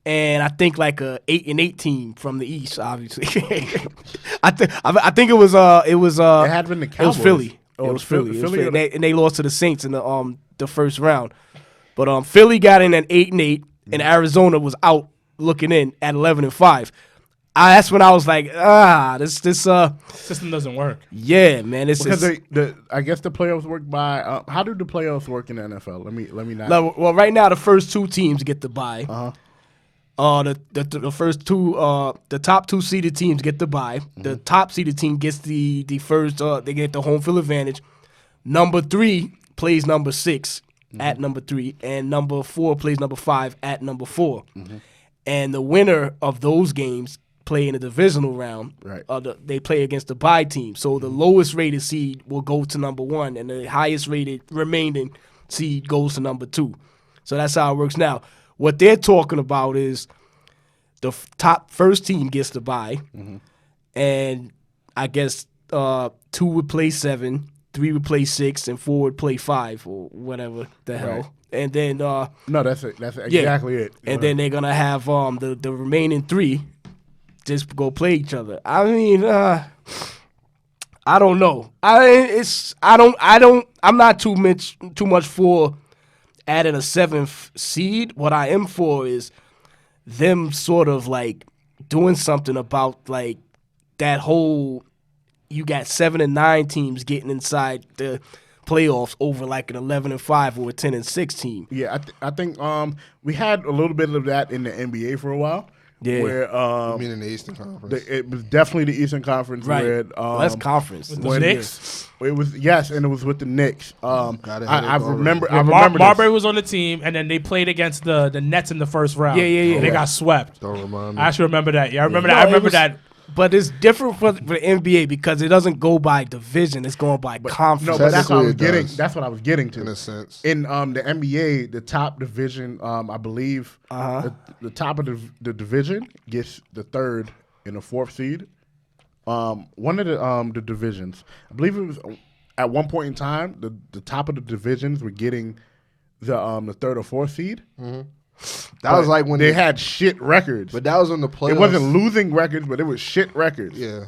And I think like a 8-8 team from the East, obviously. I think it was it had been the Cowboys. It was Philly. Oh, it was Philly. Philly. And they lost to the Saints in the first round. But Philly got in at 8-8, and Arizona was out looking in at 11-5. That's when I was like, this system doesn't work. Yeah, man. Because I guess the playoffs work by how do the playoffs work in the NFL? Let me not. No, well, right now the first 2 teams get the bye. The first 2, the top 2 seeded teams get the bye. The top seeded team gets the first. They get the home field advantage. Number 3 plays number 6 at number 3, and number 4 plays number 5 at number 4. And the winner of those games play in the divisional round. Right. They play against the bye team. So the lowest rated seed will go to number 1, and the highest rated remaining seed goes to number 2. So that's how it works now. What they're talking about is the top first team gets the bye, and I guess 2 would play 7, 3 would play 6, and 4 would play 5 or whatever the hell. And then no, that's exactly it. And then they're gonna have the remaining 3 just go play each other. I mean, I don't know. I'm not too much for adding a 7th seed. What I am for is them sort of like doing something about like that whole, you got 7 and 9 teams getting inside the playoffs over like an 11-5 or a 10-6 team. Yeah, I think we had a little bit of that in the NBA for a while. Yeah. Where You mean in the Eastern Conference? It was definitely the Eastern Conference. Right. Where, that's conference. With the Knicks? It was, yes, and it was with the Knicks. I remember. Marbury was on the team, and then they played against the Nets in the first round. Yeah. And they got swept. Don't remind me. I actually remember that. Yeah, I remember that. I remember that. But it's different for the NBA because it doesn't go by division; it's going by conference. No, but that's what I was Technically, it getting. does. That's what I was getting to. In a sense. In the NBA, the top division, I believe, the top of the division gets the 3rd and the 4th seed. One of the divisions, I believe it was at one point in time, the top of the divisions were getting the 3rd or 4th seed. That was like when they had shit records. But that was in the playoffs. It wasn't losing records, but it was shit records. Yeah.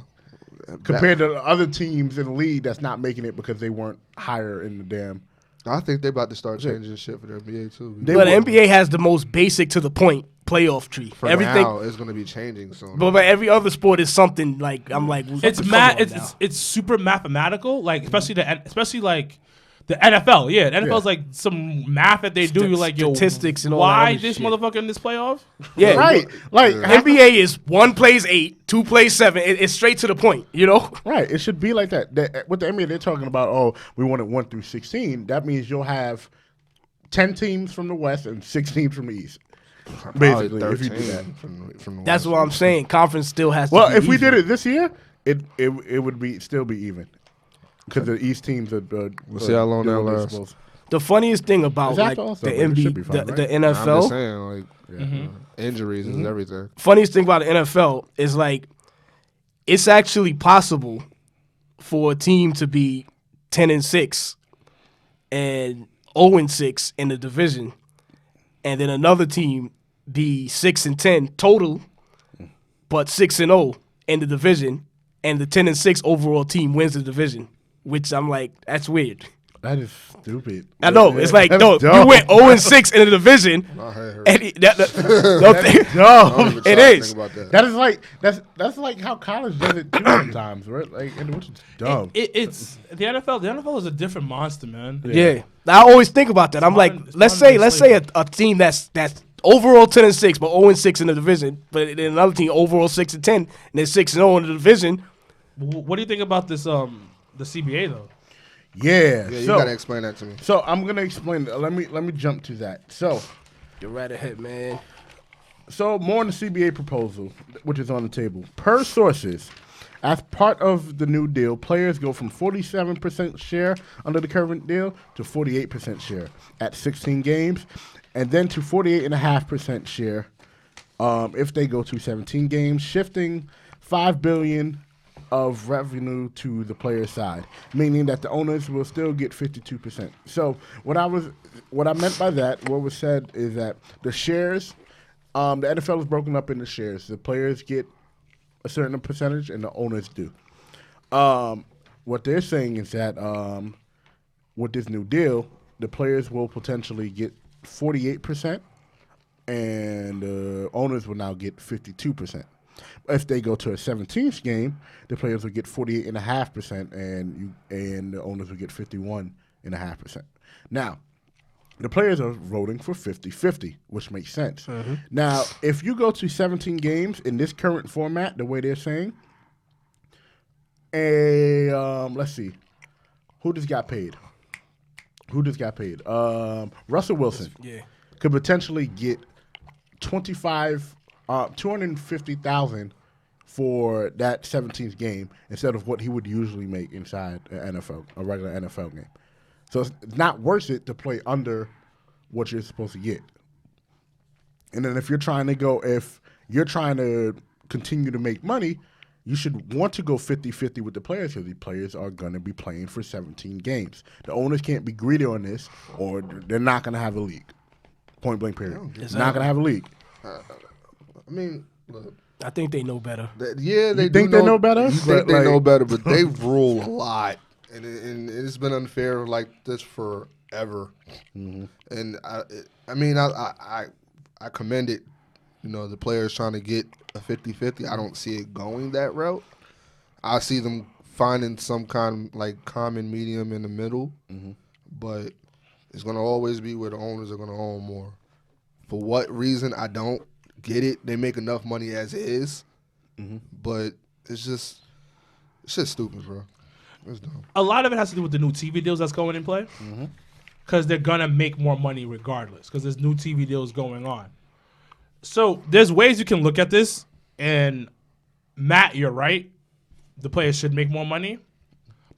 Compared to other teams in the league that's not making it because they weren't higher in the damn. I think they're about to start changing shit for the NBA too. But the NBA has the most basic to the point playoff tree. For Everything now, it's going to be changing soon. But every other sport is something like I'm like It's it's super mathematical, like especially like the NFL. Yeah, the NFL's like some math that they do. You're like, yo, statistics and all why that this shit. motherfucker in this playoff? Yeah, Right. Like NBA is 1 plays 8, 2 plays 7. It's straight to the point, you know. Right. It should be like that. With the NBA, they're talking about, we wanted 1 through 16. That means you'll have 10 teams from the West and 6 teams from the East. Probably Basically, if you do 13 that. from the That's West. what I'm saying. Conference still has to Well, be if we even. did it this year, it would still be even. Because the East teams are. We'll see how long that doing what they're lasts. supposed- The funniest thing about It's like after All-Star the break. It should be NBA, fine, right? the I'm just NFL, saying, like, injuries is everything. funniest thing about the NFL is like it's actually possible for a team to be 10-6 and 0-6 in the division, and then another team be 6-10 total, but 6-0 in the division, and the 10-6 overall team wins the division. Which I'm like, that's weird. That is stupid. I know. It's like, That's no, dumb. you went 0-6 in the division. I heard. And no, Dumb. Don't even try It to is. think about that. That is like that's like how college does it too sometimes, right? Like, and which is dumb. It's the NFL. The NFL is a different monster, man. Yeah. I always think about that. I'm like, It's let's modern say a team that's overall 10-6, but 0-6 in the division, but then another team overall 6-10, and they're 6-0 in the division. What do you think about this? The CBA though. Yeah. Yeah, you so, gotta explain that to me. so I'm gonna explain. Let me jump to that. So You're right ahead, man. more on the CBA proposal, which is on the table. Per sources, as part of the new deal, players go from 47% share under the current deal to 48% share at 16 games, and then to 48.5% share if they go to 17 games, shifting $5 billion of revenue to the player side, meaning that the owners will still get 52%. So what I meant by that, what was said is that the shares, the NFL is broken up into shares. The players get a certain percentage, and the owners do. What they're saying is that with this new deal, the players will potentially get 48%, and the owners will now get 52%. If they go to a 17th game, the players will get 48.5%, and the owners will get 51.5%. Now, the players are voting for 50-50, which makes sense. Now, if you go to 17 games in this current format, the way they're saying, let's see, who just got paid? Russell Wilson could potentially get $250,000 for that 17th game instead of what he would usually make inside an NFL, a regular NFL game. So it's not worth it to play under what you're supposed to get. And then if you're trying to continue to make money, you should want to go 50-50 with the players because the players are going to be playing for 17 games. The owners can't be greedy on this or they're not going to have a league. Point blank period. Not going to have a league. I mean, look, I think they know better. You they think they know better? You think they know better, but they rule a lot, and it's been unfair like this forever. And I commend it. You know, the players trying to get a 50-50. I don't see it going that route. I see them finding some kind of like common medium in the middle, but it's going to always be where the owners are going to own more. For what reason, I don't get it. They make enough money as is, but it's just stupid, bro. It's dumb. A lot of it has to do with the new TV deals that's going in play, because they're gonna make more money regardless, because there's new TV deals going on. So there's ways you can look at this, and Matt, you're right. The players should make more money,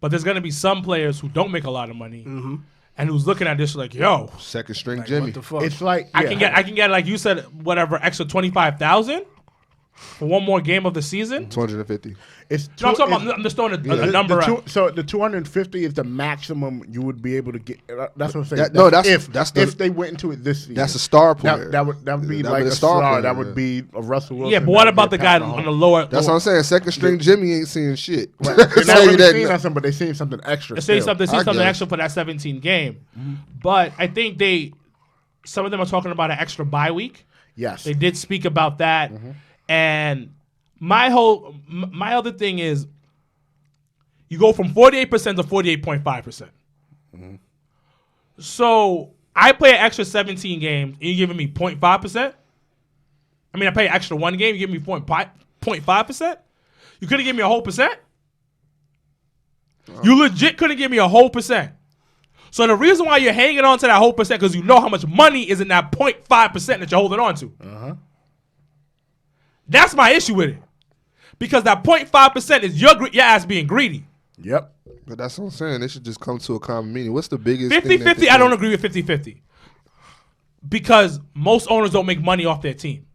but there's gonna be some players who don't make a lot of money, and who's looking at this like, yo, Second string Jimmy. What the fuck? It's like I can get like you said, whatever extra 25,000 for one more game of the season. 250. It's No, I'm talking about. I'm just throwing a number out. So the 250 is the maximum you would be able to get. That's what I'm saying. If they went into it this season. That's a star player. That would be That'd like be a a star star. player, That would yeah. be a Russell Wilson. Yeah, but what that would about be the a guy Pat on the Mahomes. lower? That's what I'm saying. Second string Jimmy ain't seeing shit. Right. Tell They're not you really that seeing now. something, but they're seeing something extra. They're saying still. something, I guess. extra for that 17 game. But I think some of them are talking about an extra bye week. Yes. They did speak about that. And my other thing is you go from 48% to 48.5%. So I play an extra 17 games, and you're giving me 0.5%? I mean, I play an extra one game, you give me 0.5%? You couldn't give me a whole percent? You legit couldn't give me a whole percent. So the reason why you're hanging on to that whole percent because you know how much money is in that 0.5% that you're holding on to. That's my issue with it. Because that 0.5% is your ass being greedy. Yep. But that's what I'm saying. They should just come to a common meaning. What's the biggest 50-50, I don't agree with 50-50. Because most owners don't make money off their team.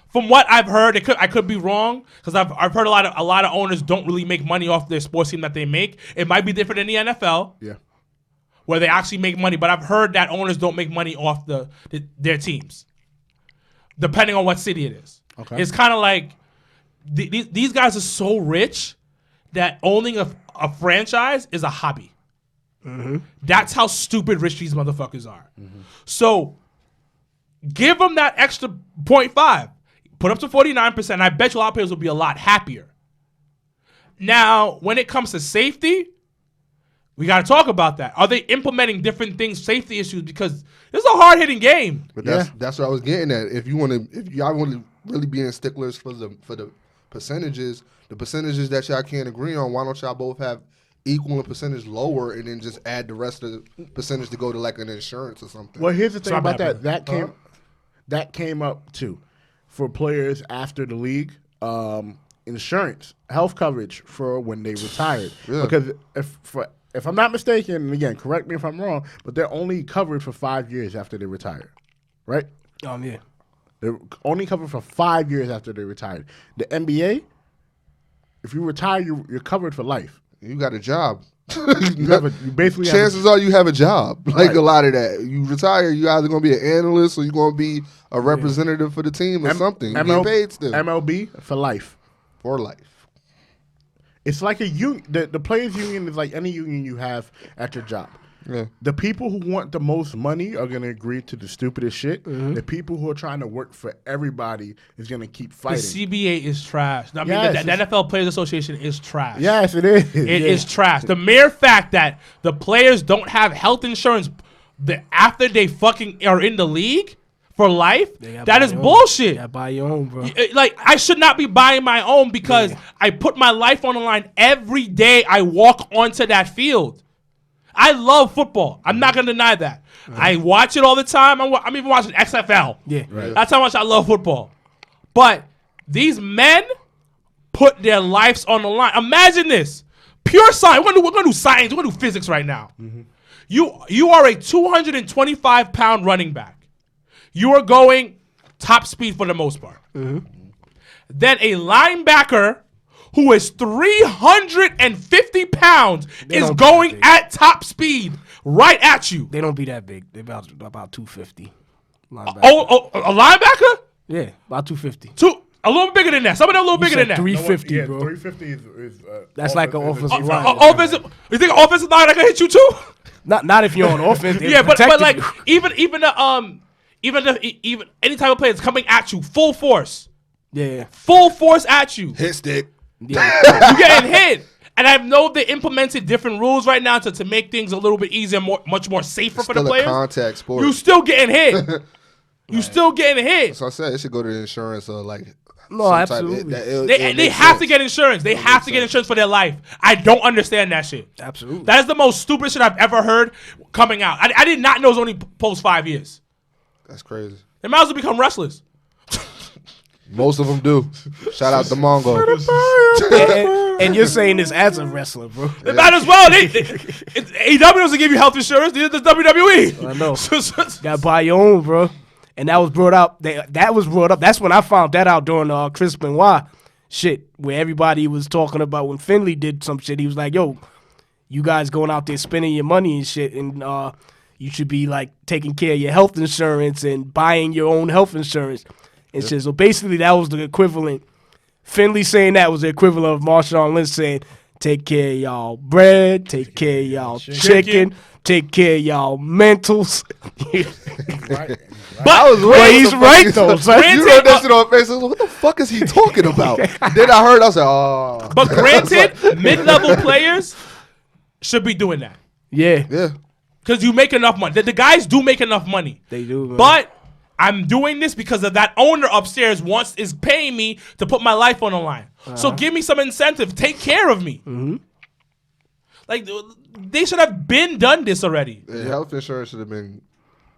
From what I've heard, I could be wrong because I've heard a lot of owners don't really make money off their sports team that they make. It might be different in the NFL, where they actually make money. But I've heard that owners don't make money off their teams, depending on what city it is. Okay. It's kind of like these guys are so rich that owning a franchise is a hobby. That's how stupid rich these motherfuckers are. So give them that extra 0.5. Put up to 49%. I bet you a lot of players will be a lot happier. Now, when it comes to safety, we got to talk about that. Are they implementing different things, safety issues? Because this is a hard-hitting game. But that's what I was getting at. If y'all want to really be in sticklers for the percentages, the percentages that y'all can't agree on, why don't y'all both have equal a percentage lower and then just add the rest of the percentage to go to like an insurance or something? Well, here's the thing about that. That came up too for players after the league. Insurance, health coverage for when they retired. Because if I'm not mistaken, and again, correct me if I'm wrong, but they're only covered for 5 years after they retire, right? Yeah. They're only covered for 5 years after they retired. The NBA, if you retire, you're covered for life. You got a job. You basically chances are you have a job. Like a lot of that. You retire, you either going to be an analyst or you're going to be a representative for the team or something. You get paid still. MLB for life. For life. It's like a union. The players' union is like any union you have at your job. Yeah. The people who want the most money are going to agree to the stupidest shit. The people who are trying to work for everybody is going to keep fighting. The CBA is trash. I mean, the NFL Players Association is trash. Yes, it is. It is trash. The mere fact that the players don't have health insurance after they fucking are in the league for life, that is bullshit. You gotta buy your own, bro. Like, I should not be buying my own because I put my life on the line every day I walk onto that field. I love football. I'm not going to deny that. I watch it all the time. I'm even watching XFL. Yeah. Right. That's how much I love football. But these men put their lives on the line. Imagine this. Pure science. We're going to do science. We're going to do physics right now. You are a 225-pound running back. You are going top speed for the most part. Then a linebacker who is 350 pounds is going at top speed right at you. They don't be that big. They're about 250. A linebacker? Yeah, about 250. A little bigger than that. Some of them a little bigger than that. 350, bro. 350 is that's like an offensive line. You think an offensive line that can hit you too? Not if you're on offense. Yeah, but like even any type of player that's coming at you full force. Yeah. Full force at you. Hit stick. Yeah. You getting hit. And I know they implemented different rules right now to make things a little bit easier, much more safer for the players. Still a contact sport. You still getting hit. You still getting hit. So I said it should go to insurance or like. No, absolutely. They have to get insurance. They have to get insurance for their life. I don't understand that shit. Absolutely. That is the most stupid shit I've ever heard coming out. I did not know it was only post 5 years. That's crazy. They might as well become wrestlers. Most of them do. Shout out to Mongo. and you're saying this as a wrestler, bro. They might as well. AEW doesn't give you health insurance. Neither does WWE. I know. Gotta buy your own, bro. And that was brought up. That was brought up. That's when I found that out during Chris Benoit shit, where everybody was talking about when Finley did some shit. He was like, "Yo, you guys going out there spending your money and shit, and you should be like taking care of your health insurance and buying your own health insurance." And shit. So basically, that was the equivalent. Finley saying that was the equivalent of Marshawn Lynch saying, "Take care of y'all bread, take care of y'all chicken, take care of y'all mentals." Right. But he's right though. Son. You heard that shit on Facebook. What the fuck is he talking about? Then I heard. I was like, "Oh." But granted, mid-level players should be doing that. Yeah. Because you make enough money. The guys do make enough money. They do. Man. But I'm doing this because of that owner upstairs is paying me to put my life on the line. So give me some incentive. Take care of me. Like they should have been done this already. Yeah, health insurance should have been.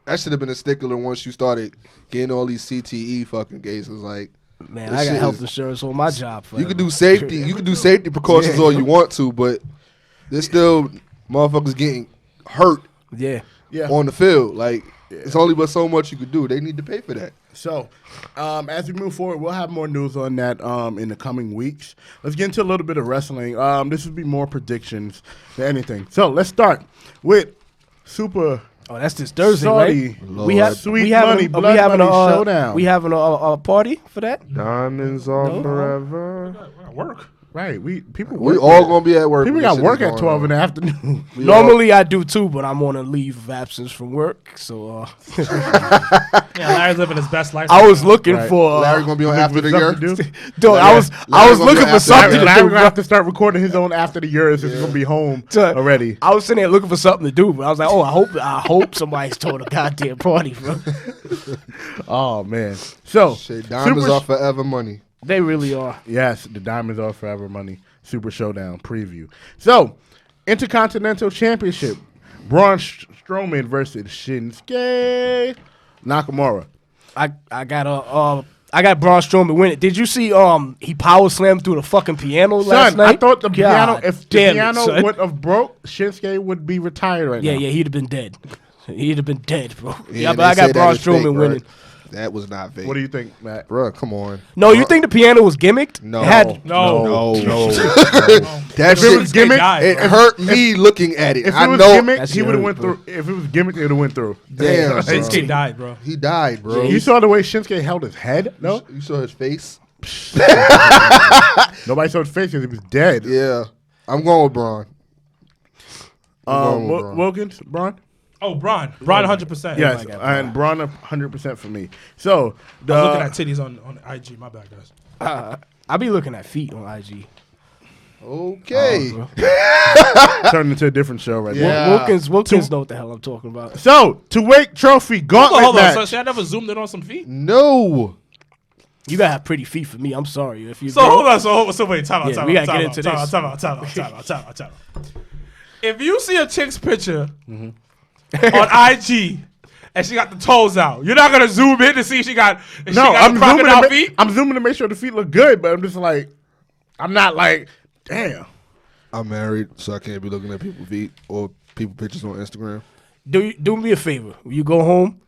That should have been a stickler once you started getting all these CTE fucking cases. Like, Man, I got health insurance on my job. you can do safety. You can do safety precautions all you want to, but there's still motherfuckers getting hurt. Yeah. On the field. Like, it's only but so much you could do. They need to pay for that. So, as we move forward, we'll have more news on that in the coming weeks. Let's get into a little bit of wrestling. This will be more predictions than anything. So, let's start with Super. Oh, that's this Thursday, Saudi, right? Lord. Sweet Money, Blood Money Showdown. We having a party for that? Diamonds are forever. Work. Right. People We work. all gonna be at work. People when got this shit work is at going 12 on. in the afternoon. Normally I do too, but I'm on a leave of absence from work. So Yeah, Larry's living his best life. I was looking Right. for Larry gonna be on after the Something year. to do? Dude, I was Larry gonna looking be for after something that. to Larry do. gonna have to start recording his own after the years. If he's gonna be home Tuh. already. I was sitting there looking for something to do, but I was like, oh, I hope somebody's throwing a goddamn party, bro. Oh man. So Shit, diamonds Super are forever money. They really are. Yes, the Diamonds Are Forever Money Super Showdown preview. So, Intercontinental Championship, Braun Strowman versus Shinsuke Nakamura. I got Braun Strowman winning. Did you see he power slammed through the fucking piano last Son, night? I thought the piano, God if the damn it, piano son. would have broke, Shinsuke would be retired right now. Yeah, he'd have been dead. He'd have been dead, bro. Yeah, they but I say got that Braun is fake, Strowman bruh. winning. That was not fake. What do you think, Matt? Bruh, come on. No, you think the piano was gimmicked? No. It had, No. That If it was shit, gimmick, died, it bro. hurt me looking at it. if I it was know. gimmick, That he shit would have hurt, went bro. through. If it was gimmick, it would have went through. Damn, bro. Shinsuke died, bro. He died, bro. You saw the way Shinsuke held his head? No, You saw his face? nobody saw his face because he was dead. Yeah. I'm going with Braun. I'm going with Braun. Wilkins, Braun. Oh, Braun 100%. Yes, I got and Braun 100% for me. So the I was looking at titties on IG. My bad, guys. I be looking at feet on IG. Okay. turned into a different show right now. Yeah. Wilkins know what the hell I'm talking about. So to wake trophy gauntlet Hold on. match. So see, I never zoomed in on some feet. No. You gotta have pretty feet for me. I'm sorry if you. So hold on. So wait. Time out. Yeah, we gotta get into this. Time out. If you see a chick's picture on IG and she got the toes out, you're not gonna zoom in to see if she got I'm zooming, crocodile feet. I'm zooming to make sure the feet look good, but I'm just like, I'm not like, damn. I'm married, so I can't be looking at people's feet or people pictures on Instagram. Do me a favor. When you go home,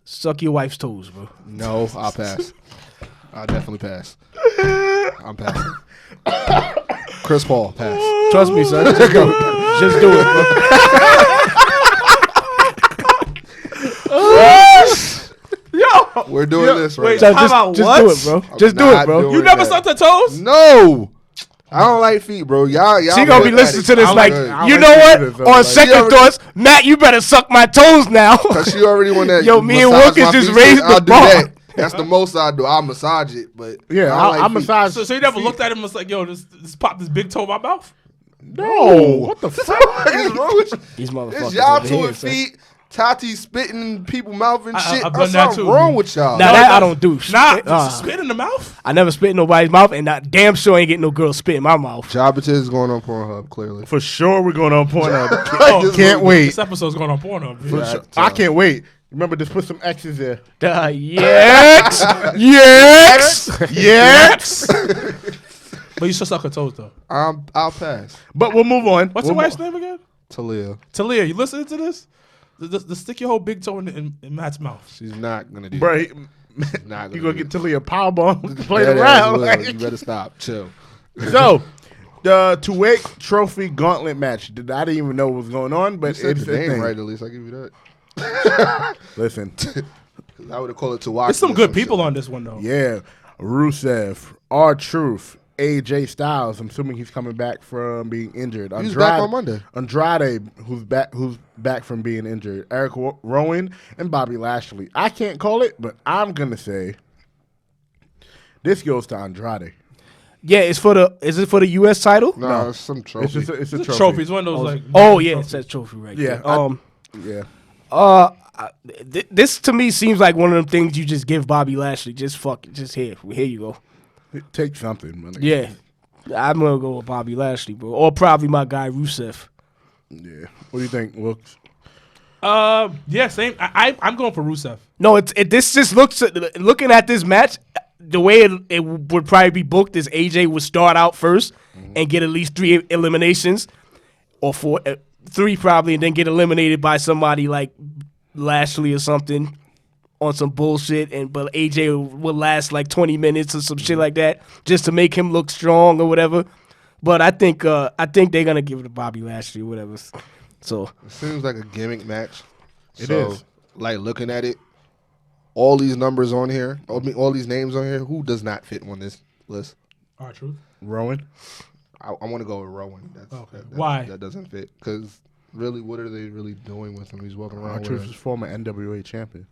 suck your wife's toes, bro. No, I'll pass. I'll definitely pass. I'm passing. Chris Paul, pass. Trust me, son. Just do it. Just do it, bro. We're doing this right wait, now. Son, How about just what? do it, bro. I'm Just do it, not bro. doing You never that. sucked her toes? No. I don't like feet, bro. Y'all She gonna be listening to this I'm like, good. I you like know to what? do this. I'm On like- second already- thoughts, Matt, you better suck my toes now. Cause she already want that. Yo, me and massage Wilkins my just feet, raised so I'll the do bar. that. That's the most I do. I'll massage it, but Yeah, I don't I like massage. So you never looked at him and was like, yo, this pop this big toe in my mouth? No, what the fuck? What is wrong with you? These motherfuckers. It's y'all over here, two son. feet. Tati spitting in people's mouth and shit. I've done What's that something too, wrong man. with y'all? Now that I don't do. Nah, spit in the mouth? I never spit in nobody's mouth, and I damn sure ain't getting no girl spit in my mouth. Jabba is going on Pornhub, clearly. For sure, we're going on Pornhub. Oh, Can't wait. This episode's going on Pornhub. For sure. I can't wait. Remember, just put some X's there. Yes, yes, Yes. But you should suck her toes, though. I'll pass. But we'll move on. What's your wife's name again? Talia. Talia, you listening to this? The stick your whole big toe in Matt's mouth. She's not gonna do Bro, that. Not gonna you gonna do get Tilly a powerbomb to play that. around. You better stop. Chill. So, the Tuwake Trophy Gauntlet match. I didn't even know what was going on, You but said it's the a name thing. right, at least. I give you that. Listen, I would have called it Tawaki. There's some good people on this one, though. yeah, Rusev, R-Truth, AJ Styles. I'm assuming he's coming back from being injured. He's back on Monday. Andrade, who's back from being injured. Eric Rowan and Bobby Lashley. I can't call it, but I'm gonna say this goes to Andrade. yeah. Is it for the U.S. title? No, it's some trophy. It's a It's a trophy. trophy. It's one of those, like... Oh yeah, it says trophy right Yeah, there. yeah. This to me seems like one of them things you just give Bobby Lashley. Just fuck it. Just here you go. Take something, man. Yeah, I'm gonna go with Bobby Lashley, bro, or probably my guy Rusev. Yeah. What do you think, Wilkes? Yeah, same. I'm going for Rusev. No, this just looking at this match, the way it would probably be booked is AJ would start out first and get at least 3 eliminations, or 4, 3 probably, and then get eliminated by somebody like Lashley or something on some bullshit, but AJ will last like 20 minutes or some shit like that just to make him look strong or whatever. But I think they're gonna give it to Bobby Lashley or whatever. So It seems like a gimmick match. It is. Like looking at it, all these numbers on here, all these names on here, who does not fit on this list? R-Truth. Rowan? I want to go with Rowan. Why? That doesn't fit. Because really, what are they really doing with him? He's walking around R-Truth with is former NWA champion.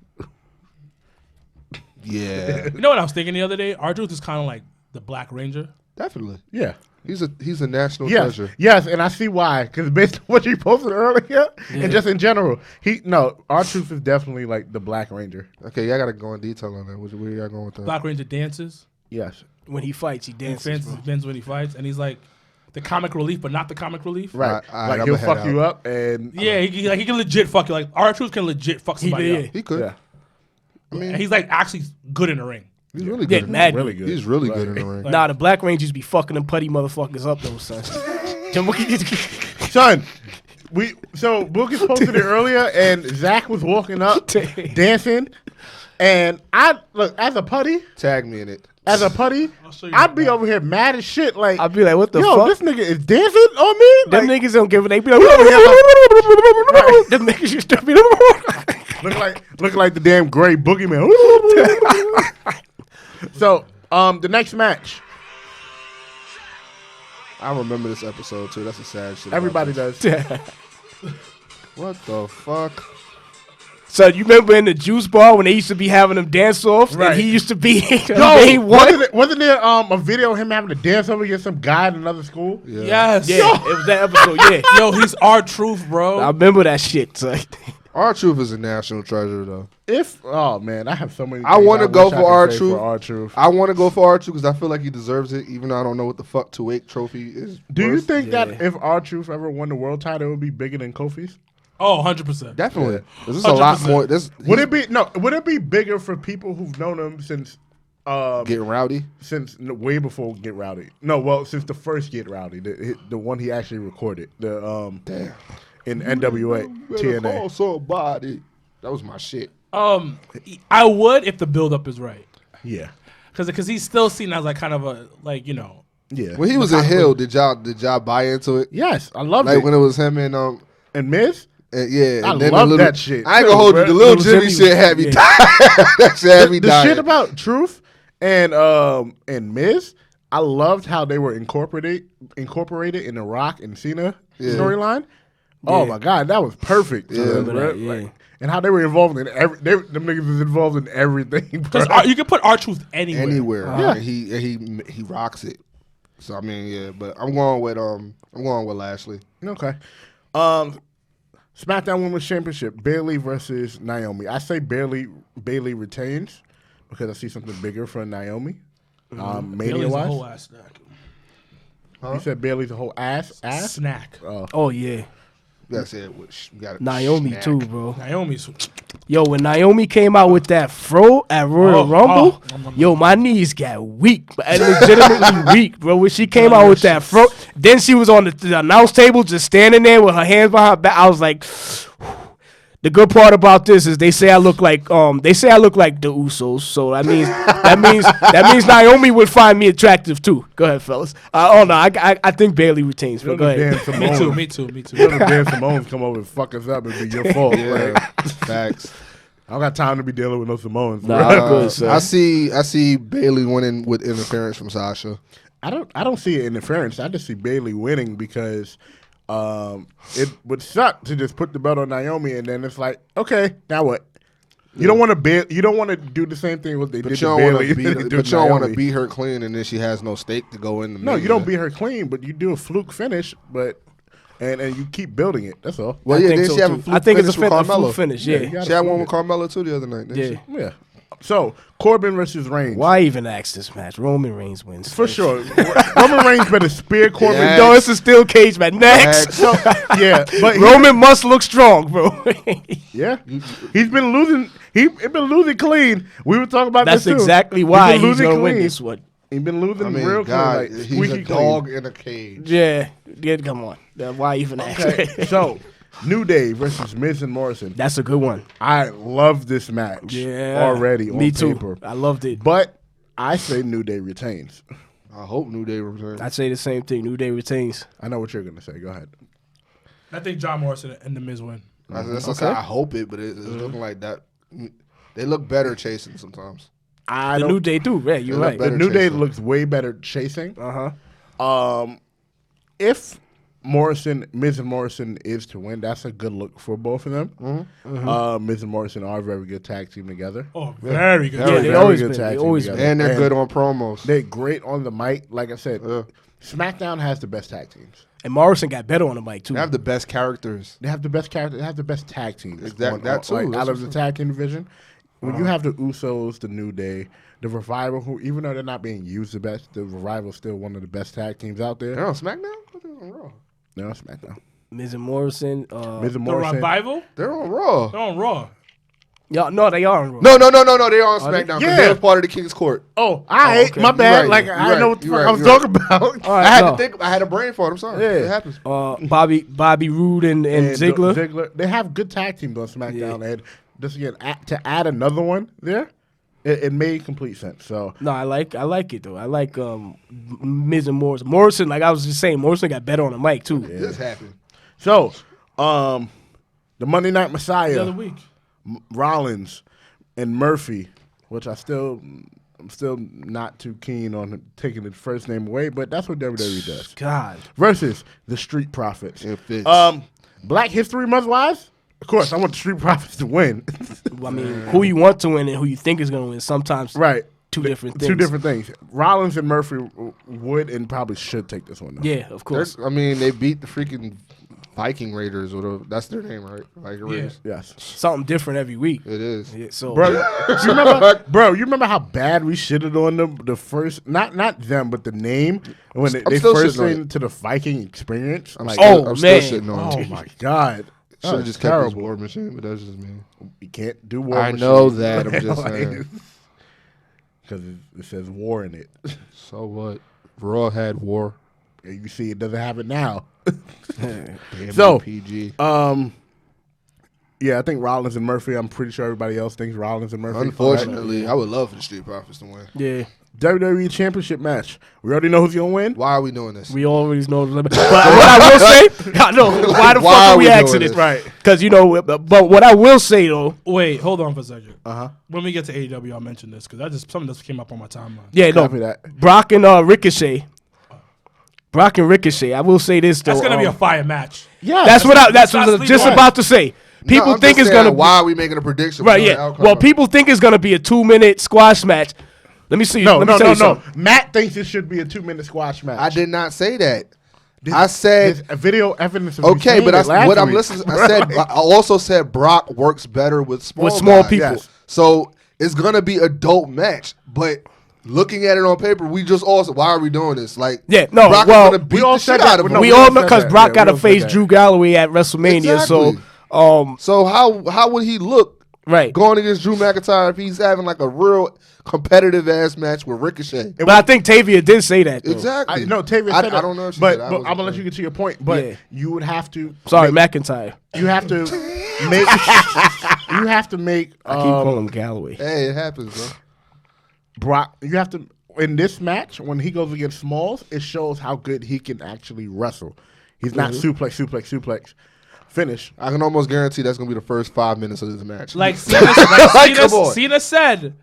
Yeah, You know what I was thinking the other day? R-Truth is kind of like the Black Ranger. definitely. Yeah. He's a national Yes, treasure. yes, and I see why. Because based on what you posted earlier, and just in general, R-Truth is definitely like the Black Ranger. Okay, y'all got to go in detail on that. Where y'all going with that? Black Ranger dances. Yes, when he fights, he dances. Bends when he fights, and he's like the comic relief, but not the comic relief. right. All right, like I'ma he'll head fuck out. you up, and Yeah, he can legit fuck you. Like R-Truth can legit fuck somebody up. He could. yeah, I mean, And he's like actually good in the ring. he's really Yeah, good. in mad the really ring. good. He's really Right. good in the ring. Nah, the Black Rangers be fucking them putty motherfuckers up though, son. son. So Lucas posted it earlier, and Zach was walking up, dancing, and I look as a putty. Tag me in it. As a putty, show you I'd be that. over here mad as shit. Like, I'd be like, what the yo, fuck? this nigga is dancing on me. Them Like, niggas don't give a. They be like, them niggas used to be. look like the damn gray boogeyman. So, the next match, I remember this episode too. That's a sad shit. about everybody this. does. What the fuck? So you remember in the juice bar when they used to be having them dance offs, Right. and he used to be Yo, main one? wasn't there a video of him having to dance over against some guy in another school? Yeah. Yes. Yeah, it was that episode. Yeah, Yo, he's R-Truth, bro. I remember that shit. So. R-Truth is a national treasure though. Oh man, I have so many. I things wanna wish go I for could say R-Truth. R-Truth. I want to go for R-Truth because I feel like he deserves it, even though I don't know what the fuck 2-8 trophy is. Do you worth. think Yeah. that if R-Truth ever won the world title, it would be bigger than Kofi's? Oh, 100%. Definitely. 'Cause This is a lot 100%. more. This Would it be Would it be bigger for people who've known him since getting rowdy? way before Get Rowdy? No, well, since the first Get Rowdy, the one he actually recorded, Damn. in NWA Better TNA. call somebody. That was my shit. I would if the build-up is right. Yeah, Because he's still seen as like kind of a, like, you know. yeah. When he was in Hill, did y'all buy into it? Yes, I loved Like it. when it was him and Miz. yeah, I and then love the that shit. I ain't gonna hold you. The little Little Jimmy Jimmy shit had me yeah. dying. That shit had me The dying. shit about Truth and Miz, I loved how they were incorporated in the Rock and Cena storyline. Oh Yeah. my god, that was perfect. Yeah. bro. Remember that, yeah. Like, and how they were involved in them niggas was involved in everything. Bro. Because you can put R-Truth anywhere. Anywhere. Yeah. And he rocks it. So I mean, yeah, but I'm going with Lashley. Okay. SmackDown Women's Championship: Bayley versus Naomi. I say Bayley retains because I see something bigger for Naomi. Mania Bailey's a wise, whole ass snack. you said Bayley's a whole ass. Snack. Oh yeah, That's it. We got Naomi snack. too, bro. Naomi's. Yo, when Naomi came out with that fro at Royal Rumble, yo, my knees got weak, legitimately weak, bro. When she came out with that fro, then she was on the announce table just standing there with her hands behind her back. I was like, the good part about this is they say I look like the Usos, so that means Naomi would find me attractive too. Go ahead, fellas. I think Bayley retains. But go ahead. Me too. You know, Dan Simone's come over and fuck us up and be your fault. Yeah, Like, facts. I don't got time to be dealing with no Simone's. Nah, bro. good, son. I see Bailey winning with interference from Sasha. I don't see interference. I just see Bayley winning because it would suck to just put the belt on Naomi and then it's like, okay, now what? You don't want to do the same thing what they But did you to don't want Bayley. to they beat. did But to you don't want to Naomi. beat her clean, and then she has no stake to go in. No, you don't beat her clean, but you do a fluke finish, but and you keep building it. That's all. Well, I yeah, think then so she have too. a fluke I think it's a finish with fluke Carmella. finish. Yeah, Yeah, you gotta She had one fluke with Carmella too the other night. Didn't yeah. she? Yeah. So Corbin versus Reigns. Why even ask this match? Roman Reigns wins. For sure. Roman Reigns better spear Corbin. Yeah. No, it's a steel cage match. Next. So, yeah, but Roman must look strong, bro. yeah, he's been losing. He's been losing clean. We were talking about That's this too. exactly why been he's losing going to win clean. this one. He's been losing I mean, real God, clean, like he's squeaky a dog clean. in a cage. Yeah, come on. Why even ask? Okay, so New Day versus Miz and Morrison. That's a good one. I love this match. Yeah, already. Me on too. paper. I loved it. But I say New Day retains. I hope New Day returns. I'd say the same thing. New Day retains. I know what you're gonna say. Go ahead. I think John Morrison and the Miz win. That's okay. I hope it, but it's looking like that. They look better chasing sometimes. I The don't. New Day do. Yeah, you're They look right. better. The New Day chasing. looks way better chasing. Uh-huh. If Miz and Morrison is to win, that's a good look for both of them. Miz and Morrison are a very good tag team together. Oh, very good. Yeah, Very, they very always good been. tag They team always together. And they're good on promos. They're great on the mic. Like I said, Yeah. SmackDown has the best tag teams. And Morrison got better on the mic, too. They have the best characters. They have the best character. They have the best tag teams. Exactly. That too. Like, That's out of the tag team division, when you have the Usos, the New Day, the Revival, who even though they're not being used the best, the Revival is still one of the best tag teams out there. They're on SmackDown? They're on Raw. They're on SmackDown. Miz and Morrison. Miz and The Morrison. Revival? They're on Raw. They're on Raw. Yeah, no, they are on Raw. No. They're on SmackDown because Yeah. they're part of the King's Court. Oh, okay. my bad. You're right, Like you're I right, know what the you're fuck right, I was you're talking about. All right, I had no. to think. I had a brain fart. I'm sorry. Yeah. It happens. Bobby Roode and Ziggler. They have good tag teams on SmackDown, and just again to add another one there, it made complete sense. So No, I like it though. I like Miz and Morrison. Morrison, like I was just saying, Morrison got better on the mic too. This happened. So, the Monday Night Messiah, The other week. Rollins and Murphy, which I'm still not too keen on taking the first name away, but that's what WWE does. God, Versus the Street Profits. It fits. Black History Month wise, of course, I want the Street Profits to win. I mean, who you want to win and who you think is going to win. Sometimes, Right. two different things. Two different things. Rollins and Murphy would and probably should take this one. Though. Yeah, of course. They beat the freaking Viking Raiders. That's their name, right? Viking Raiders. Yes. Something different every week. It is. Yeah, so, Bro, you remember how bad we shitted on them the first, not them, but the name when they still first shitting on came to the Viking experience. I'm like, Oh, I'm man. still shitting on oh it. my god, Should have just kept this War Machine, but that's just me. You can't do war. I know that. I'm just saying. Because it says war in it. So what? Raw had war. And you see, it doesn't have it now. Damn So, PG. Yeah, I think Rollins and Murphy. I'm pretty sure everybody else thinks Rollins and Murphy. Unfortunately, I would love for the Street Profits to win. yeah, WWE Championship match. We already know who's gonna win. Why are we doing this? we always know. But what I will say, I know why the Why fuck are are we we asking doing this? this? Right. Because but what I will say though, Wait, hold on for a second. Uh-huh. When we get to AEW, I'll mention this because something just came up on my timeline. yeah, no, Copy that. Brock and Ricochet. Brock and Ricochet. I will say this though. That's gonna be a fire match. Yeah, That's what I Let's not was sleep just on it. about to say. People No, I'm think just it's saying, gonna Why are we making a prediction? right. We know the Yeah. outcome Well, of it. people think it's gonna be a 2-minute squash match. Let me see. No. Let me tell you something. Matt thinks it should be a 2-minute squash match. I did not say that. I said There's a video evidence of you okay, saying but it last what I'm week. listening. I said I also said Brock works better with small small guys. people. Yes. So it's gonna be a dope match, but. Looking at it on paper, we just also why are we doing this? Like, Yeah, no, Brock well, is gonna beat we all the said shit that. out of him. No, we we all all know said because that. Brock Yeah, got we to all said face that. Drew Galloway at WrestleMania. Exactly. So, So how would he look right. going against Drew McIntyre if he's having like a real competitive ass match with Ricochet? But I think Tavia did say that. Though. Exactly. No, Tavia I said that. don't know if she but, said that. I but I'm wasn't gonna let you get to your point. But Yeah. you would have to. Sorry, McIntyre. You have to make. You have to make. I keep calling him Galloway. Hey, it happens, bro. Brock. You have to in this match when he goes against Smalls. It shows how good he can actually wrestle. He's not suplex. Finish. I can almost guarantee that's gonna be the first 5 minutes of this match. Like Cena, Come on. Cena said,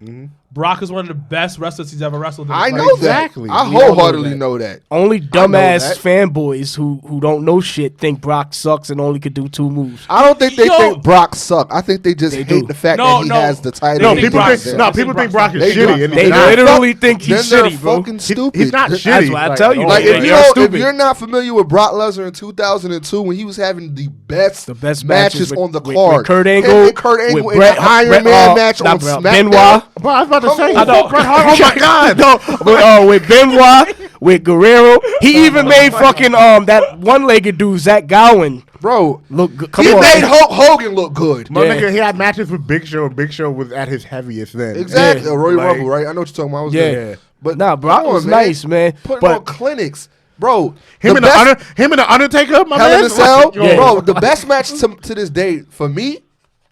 Brock is one of the best wrestlers he's ever wrestled. In his I life. know Exactly. that. I We all know wholeheartedly that. know that. Only that. dumbass fanboys who don't know shit think Brock sucks and only could do 2 moves. I don't think they Yo. think Brock suck. I think they just hate do. the fact No, that he no. has the title. No, They people Brock think sucks. no, They people think Brock Brock sucks. is They shitty. do. And They he's not. literally think he's Then they're shitty, bro. fucking stupid. He's not shitty. That's why I Like, tell you. Like Yeah, if you're if stupid. you're not familiar with Brock Lesnar in 2002 when he was having the best matches on the with card, Kurt Him Angle, and Kurt Angle with in Bret- the Iron Bret- Man match not on Bret- SmackDown. Benoit. Bro, I was about to say, I know. Bret Hart. Oh my God. No, with Benoit, with Guerrero. He even made fucking that one-legged dude, Zach Gowen, Bro, look good. Come he on. made Hulk Hogan look good. My Yeah. nigga, he had matches with Big Show, and Big Show was at his heaviest then. Exactly. Yeah. Royal Like- Rumble, right? I know what you're talking about. I was Yeah. there. But Nah, Brock come on, was nice, man. Putting But- on clinics. Bro, Him and the Undertaker, my Hell man. in a Cell, Yeah. bro. The best match to this day for me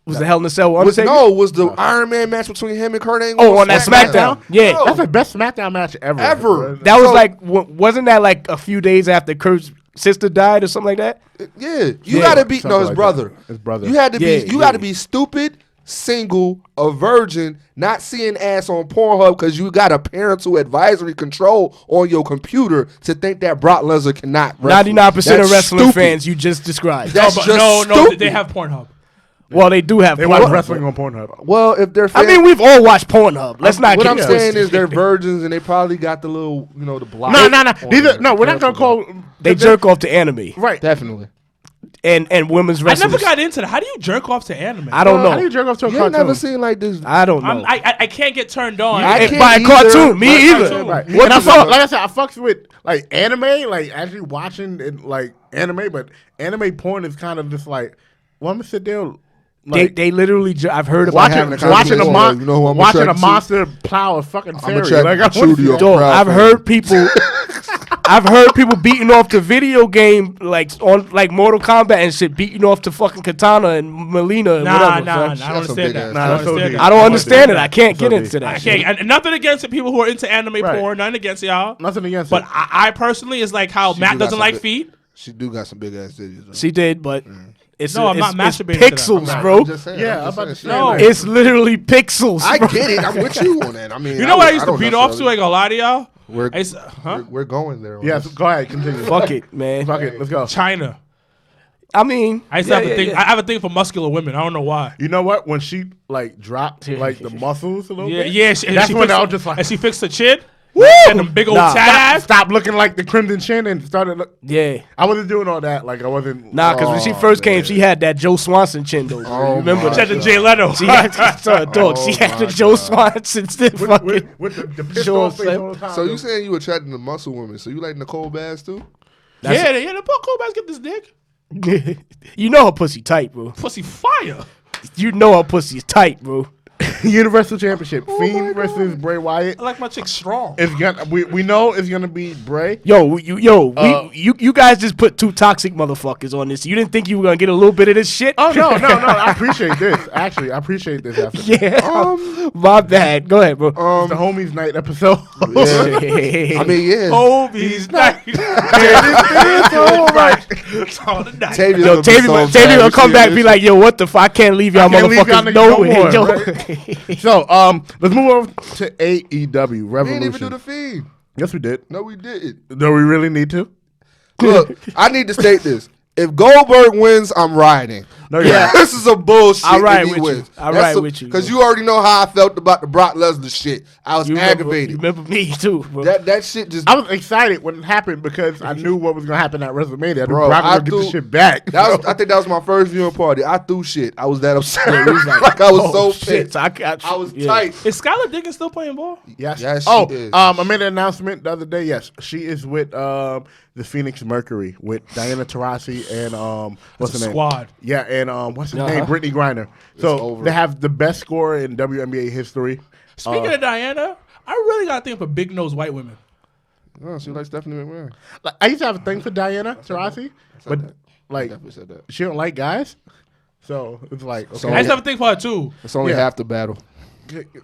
Was the Hell in a Cell was Undertaker? was the Iron Man match between him and Kurt Angle. Oh, on that SmackDown. Yeah. Bro, That's the best SmackDown match ever. Ever. That was So- like, wasn't that like a few days after Kurt's sister died or something like that? yeah, you Yeah. gotta be Something his like brother. that. His brother. You had to Yeah, be. You yeah. gotta be stupid, single, a virgin, not seeing ass on Pornhub because you got a parental advisory control on your computer to think that Brock Lesnar cannot. wrestle. 99% of That's wrestling stupid. fans you just described. That's No, but just no, stupid. they have Pornhub. Well, they do have They Pornhub. watch wrestling on Pornhub. Well, if they're, I mean, we've all watched Pornhub. Let's not what get I'm it saying twisted. is they're virgins and they probably got the little, the block. No. on These their are, no, we're not gonna parental call. They jerk off to anime Right. Definitely. and women's I wrestling. never got into that. How do you jerk off to anime? I don't How do you know. jerk off to a You ain't cartoon? never seen like this. I don't know. I can't get turned on. I And can't by a either. cartoon, me By a either. cartoon. Right. What And I the fuck, fuck? like I said, I fucks with like anime, like actually watching it, like anime, but anime porn is kind of just like, well, I'm gonna sit there. Like, They literally. I've heard about having having a watching conversation. You know who I'm watching a attracted to? monster plow a fucking fairy. attracted Like, I to wanna Trudy see off that. the Dog, I've heard people. I've heard people beating off to video game like on like Mortal Kombat and shit, beating off to fucking Katana and Melina and Nah, whatever. nah, son. I She don't got some big understand that. ass. Nah, I that's don't so understand deep. that. I don't understand it. I can't So get deep. into that. I shit. can't. And nothing against the people who are into anime Right. porn. Nothing against y'all. Nothing against But it. I personally is like how She Matt do got doesn't some like big- feet. She do got some big ass titties. Though. She did, but it's No, I'm it's, not it's masturbating to that. pixels, I'm bro. I'm just saying, Yeah, I'm I'm just about to saying. say, No. like, It's literally pixels. I bro. get it. I'm with you on that. I mean, You know what I used to don't beat off to? necessarily- I gonna lie to y'all. We're, I used to- huh? we're going there. on yes, this. go ahead, continue. Fuck it, man. Fuck it, let's go. China. I mean, I used to have a thing. I have a thing for muscular women. I don't know why. You know what? When she like dropped like the muscles a little Yeah, bit, yeah. that's when I was just like, and she fixed her chin. woo, And them big old Nah. tat ass. stop looking like the Crimson Chin and started. yeah. I wasn't doing all that. Like I wasn't. Nah, because when she first came, she had that Joe Swanson chin, though. Oh Remember my She had that? the Jay Leno. She had, dog, she had the my Joe God. Swanson still fucking. with the pistol face Sure, all the time. So you saying you attracted to muscle women? So you like Nicole Bass too? Yeah, the Cole Bass get this dick. You know her pussy tight, bro. Pussy fire. You know her pussy is tight, bro. Universal Championship, my Fiend versus Bray Wyatt. I like my chick strong. It's gonna. We know it's gonna be Bray. You guys just put two toxic motherfuckers on this. You didn't think you were gonna get a little bit of this shit? Oh no. I appreciate this. Actually, I appreciate this. After Yeah. My bad. Go ahead, bro. it's the homies night episode. Yeah. I mean, yeah. Hobie's night. It's all right. It's all the night. Tavia's Yo, gonna be Tavy so Tavy mad gonna when come she back hear and be this like, yo, what the fuck? I can't leave y'all can't leave y'all motherfuckers niggas no nowhere. more, Yo. right? So let's move over to AEW We didn't even do Revolution. the feed. Yes, we did. No, we didn't. Do we really need to? Look, I need to state this. If Goldberg wins, I'm riding. No, yeah. This is a bullshit. I'll ride if he with you. wins. I'll ride with you, Because bro. you already know how I felt about the Brock Lesnar shit. I was You aggravated. remember me too, bro. That shit just. I was excited when it happened because I knew what was gonna happen at WrestleMania. I knew Bro, Brock was I gonna get the threw- shit back. I think that was my first viewing party. I threw shit. I was that upset. Yeah, he was like, I was oh, so shit. pissed. I was yeah. tight. Is Skylar Diggins still playing ball? Yes. Yes, she oh, is. I made an announcement the other day. Yes, she is with the Phoenix Mercury with Diana Taurasi and what's her name? Squad. Yeah, and what's her Uh-huh. name? Brittany Griner. So over. they have the best scorer in WNBA history. Speaking of Diana, I really got to think for big nose white women. Oh, she like Stephanie McMahon. Like, I used to have a thing for Diana Taurasi, but like Definitely said that. she don't like guys. So it's like okay. So- I used to have a thing for her too. It's only Yeah. half the battle.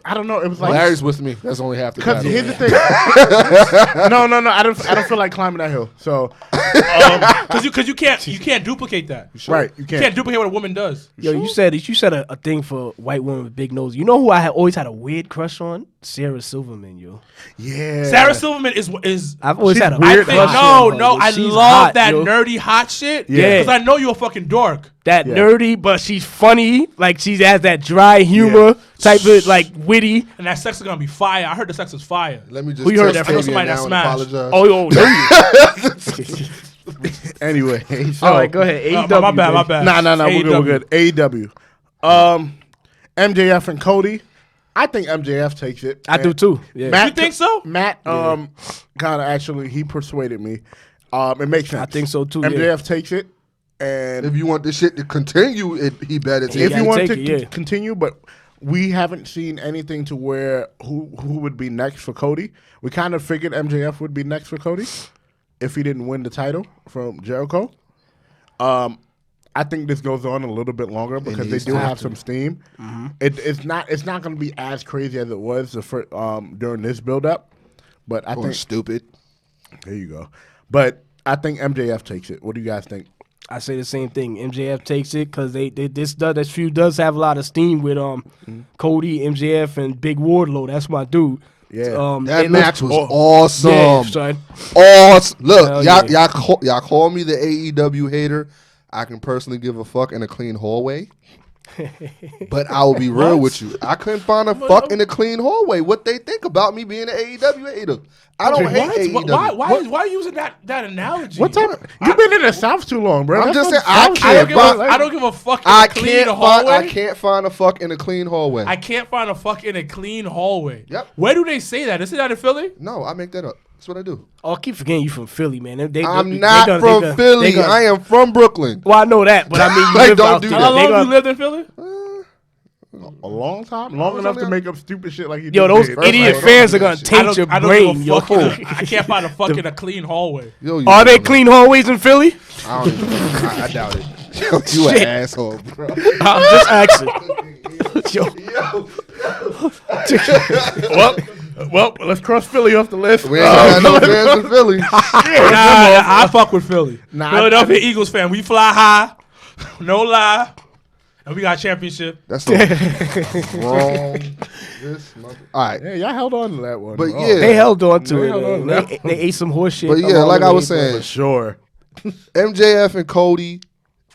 I don't know. It was like Larry's with me. That's only half the because battle. here's the thing. No. I don't feel like climbing that hill. So Because you can't duplicate that. right, you You can't duplicate what a woman does. Yo, you said a thing for white women with big nose. You know who I had always had a weird crush on? Sarah Silverman, yo. Yeah. Sarah Silverman is I've always She's had a weird weird crush no, on her, yo. I She's love hot, that yo. nerdy hot shit. Yeah. Because I know you're a fucking dork. That Yeah. nerdy, but she's funny. Like she has that dry humor type of like witty. And that sex is gonna be fire. I heard the sex is fire. Let me just Who you heard text that from? Fabian Somebody that now and smashed. apologize. Oh, yo, Anyway, so all right, go ahead. AEW, my bad. Nah, we're AEW. good. AEW. MJF and Cody. I think MJF takes it. I do too. Yeah. Matt You think so? Matt, kind of actually, he persuaded me. It makes sense. I think so too. MJF Yeah. takes it, and If you want this shit to continue, he better take if it. you want take to it, yeah. continue, but we haven't seen anything to where who would be next for Cody. We kind of figured MJF would be next for Cody if he didn't win the title from Jericho. I think this goes on a little bit longer because they needs do to. have some steam. It's not going to be as crazy as it was during this build up, but I Or think stupid. there you go. But I think MJF takes it. What do you guys think? I say the same thing. MJF takes it because this feud does have a lot of steam with Cody, MJF, and Big Wardlow. That's my dude. Yeah. That it match looks- was awesome. Yeah, son. Awesome. Look, Hell y'all call me the AEW hater. I can personally give a fuck in a clean hallway. But I will be real with you. I couldn't find a fuck in a clean hallway. What they think about me being an AEW hater? I don't hate AEW. Why are you using that analogy? What type? You've been in the South too long, bro. I'm That's just not saying, I South can't shit, find- bro. I don't give a fuck in I a clean can't hallway. find a fuck in a clean hallway. I can't find a fuck in a clean hallway. Yep. Where do they say that? Is it out in Philly? No, I make that up. That's what I do. Oh, I keep forgetting you from Philly, man. I'm not from Philly. I am from Brooklyn. Well, I know that, but I mean, you Like, live don't out do there. that. How They long gonna- you lived in Philly? A long time, long enough to make up stupid shit like you. Yo, just those did. idiot like, fans I are gonna don't taint your I don't brain, give yo. a fuck. I can't find a fuck in a clean hallway. Yo, you Are they don't know. clean hallways in Philly? I don't even know. I doubt it. Yo, you an Shit. asshole, bro. I'm just asking. Yo, Well, let's cross Philly off the list. We ain't got no fans in Philly. Nah, I fuck with Philly. Nah, Philadelphia Eagles fan. We fly high. No lie. And we got championship. That's the wrong. All right. Yeah, y'all held on to that one. But Oh, yeah. they held on to They it. held on Man. to that They ate some horse shit. But yeah, along like the I way, was but- saying, for sure. MJF and Cody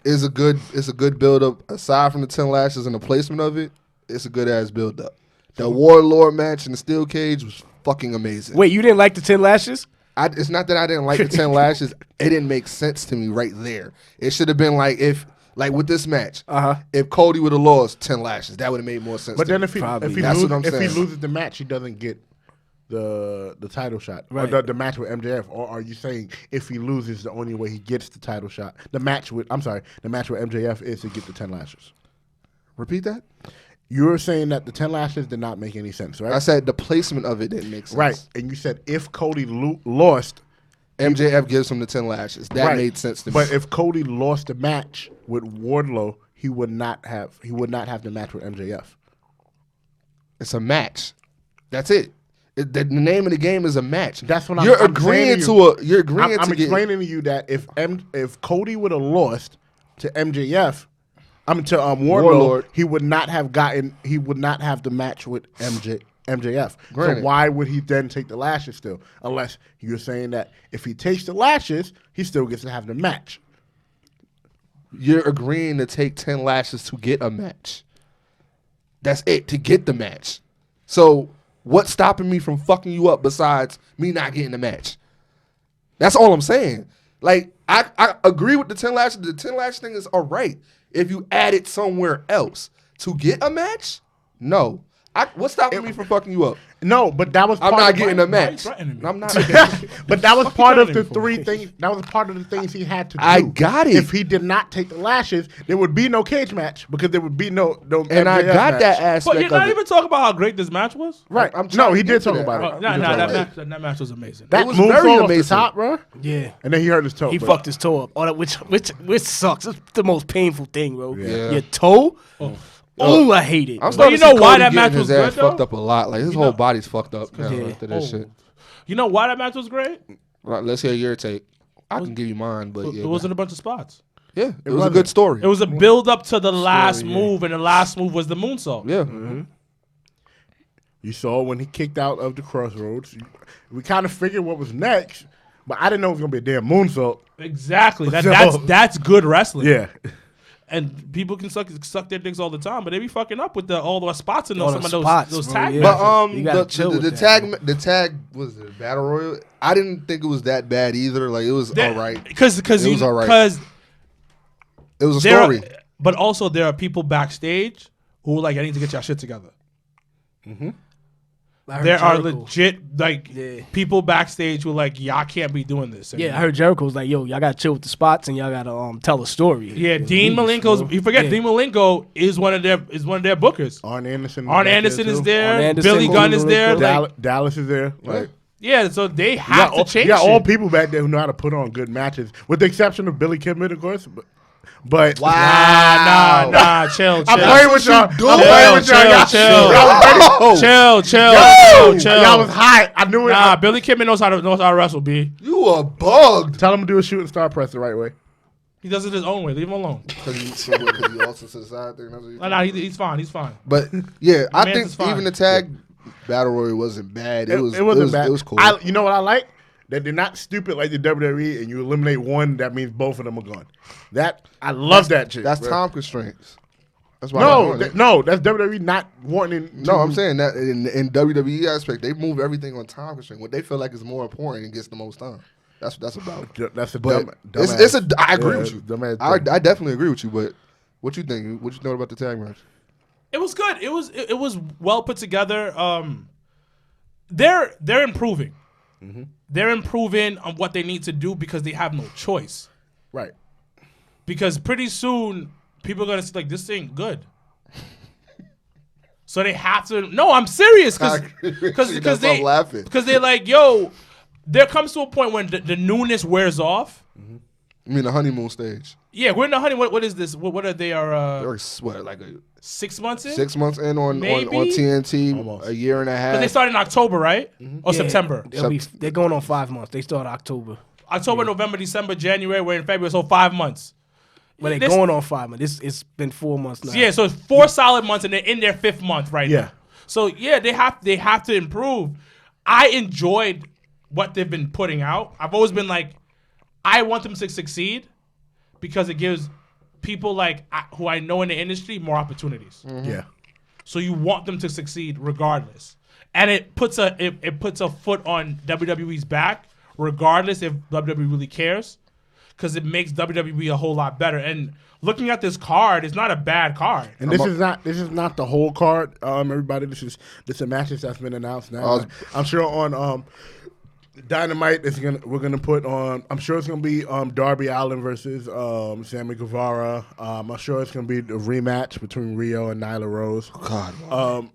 is a good build up. Aside from the 10 lashes and the placement of it, it's a good ass build up. The Warlord match in the steel cage was fucking amazing. Wait, you didn't like the 10 lashes? It's not that I didn't like the 10 lashes. It didn't make sense to me right there. It should have been like with this match, if Cody would have lost 10 lashes, that would have made more sense. But to then me. if he That's what I'm if he saying. loses the match, he doesn't get the title shot. Right. Or the match with MJF. Or are you saying if he loses, the only way he gets the title shot, the match with MJF is to get the 10 lashes. Repeat that. You're saying that the 10 lashes did not make any sense, right? I said the placement of it didn't make sense. Right. And you said if Cody lost, MJF gives him the 10 lashes. That right. made sense to me. But if Cody lost the match with Wardlow, he would not have the match with MJF. It's a match. That's it. The name of the game is a match. That's what you're I'm agreeing saying to. You're agreeing I'm to get. explaining to you that if Cody would have lost to MJF, to Wardlow, he would not have the match with MJF. Granted. So why would he then take the lashes still? Unless you're saying that if he takes the lashes, he still gets to have the match. You're agreeing to take 10 lashes to get a match. That's it, to get the match. So what's stopping me from fucking you up besides me not getting the match? That's all I'm saying. Like, I agree with the 10 lashes. The 10 lash thing is all right if you add it somewhere else. To get a match? No. What's stopping me from fucking you up? No, but that was. I'm part not of getting my- a match. threatening me? I'm not. But that was part of the for? three things. That was part of the things he had to do. I got it. If he did not take the lashes, there would be no cage match because there would be no. And I MJF got match. that aspect But you're not of even it. talking about how great this match was. Right. I'm trying No, he to did get to talk that. about Oh, it. that match was amazing. That was moonsault very off the amazing. top, bro. Yeah. And then he hurt his toe. He but- fucked his toe up. Oh, which sucks. It's the most painful thing, bro. Yeah. Your toe. Oh, I hate it. I'm But starting you to see know why Cody that match getting his was ass good, though? fucked up a lot. Like his You whole know- body's fucked up now Yeah. after this shit. You know why that match was great? Right, let's hear your take. I can give you mine, but yeah, It wasn't a bunch of spots. yeah, it was a wasn't. good story. It was a build up to the last yeah. move, and the last move was the moonsault. Yeah, You saw when he kicked out of the crossroads. We kind of figured what was next, but I didn't know it was gonna be a damn moonsault. Exactly. So- That's good wrestling. Yeah, And people can suck their dicks all the time, but they be fucking up with all the spots in All some the of those spots, those bro, tag yeah. matches. but You gotta chill with that, the tag was it battle royal. I didn't think it was that bad either. Like it was all right. Because It was all right. Because It was a story. but also there are people backstage who are like, I need to get y'all shit together. I heard There are Jericho. legit like Yeah. people backstage who are like, y'all can't be doing this. Yeah, I anymore. heard Jericho was like, yo, y'all gotta chill with the spots and y'all gotta tell a story. Yeah, Dean Malenko's. You forget Yeah. Dean Malenko is one of their bookers. Arn Anderson. Arn Anderson is there. Arn Anderson, Billy Gunn is Cody there. Malenko. Like, Dallas is there. Like, yeah, so they have to change. you got all shit. people back there who know how to put on good matches, with the exception of Billy Kidman, of course. But Nah, chill. I'm playing with y'all. I'm doing? playing with y'all. Y'all- Chill. y'all was ready. Chill. Y'all was hot. I knew it. Nah, Billy Kidman knows how to wrestle. B. You are bugged. Tell him to do a shooting star press the right way. He does it his own way. Leave him alone. Because you also to the side thing. That's what you Nah, he's fine. He's fine. But yeah, I man's think is fine. even the tag battle royal wasn't bad. It wasn't was bad. It was cool. You know what I like? That they're not stupid like the WWE, and you eliminate one, that means both of them are gone. I love that shit. That's bro. time constraints. That's why. they're doing it. No, that's WWE not wanting. No, I'm saying that in WWE aspect, they move everything on time constraint. What they feel like is more important and gets the most time. That's about. That's a But dumb. it's a. I agree with you. Dumbass I thing. definitely agree with you. But what you think? What you know about the tag match? It was good. It was well put together. They're improving. Mm-hmm. They're improving on what they need to do because they have no choice. Right. Because pretty soon people are gonna see like this ain't good. So they have to. No, I'm serious That's why I'm laughing. because they're like, yo, there comes to a point when the newness wears off. I mean, the honeymoon stage. Yeah, we're in the honey. What is this? What are they? Are They're what, like 6 months in? 6 months in on Maybe? TNT, Almost. a year and a half. Because they started in October, right? Or Yeah, September. They're going on 5 months. They start October. October, November, December, January. We're in February, so 5 months. But they're This- going on 5 months. It's been 4 months now. Yeah, so it's 4 solid months, and they're in their 5th month right Yeah. now. So yeah, they have to improve. I enjoyed what they've been putting out. I've always been like, I want them to succeed because it gives people like who I know in the industry more opportunities. Yeah. So you want them to succeed regardless, and it puts a foot on WWE's back regardless if WWE really cares, because it makes WWE a whole lot better. And looking at this card, it's not a bad card. And this is not the whole card, everybody. This is matches that's been announced now. I'm sure on Dynamite we're gonna put on. I'm sure it's gonna be Darby Allin versus Sammy Guevara. I'm sure it's gonna be the rematch between Rio and Nyla Rose. God, why?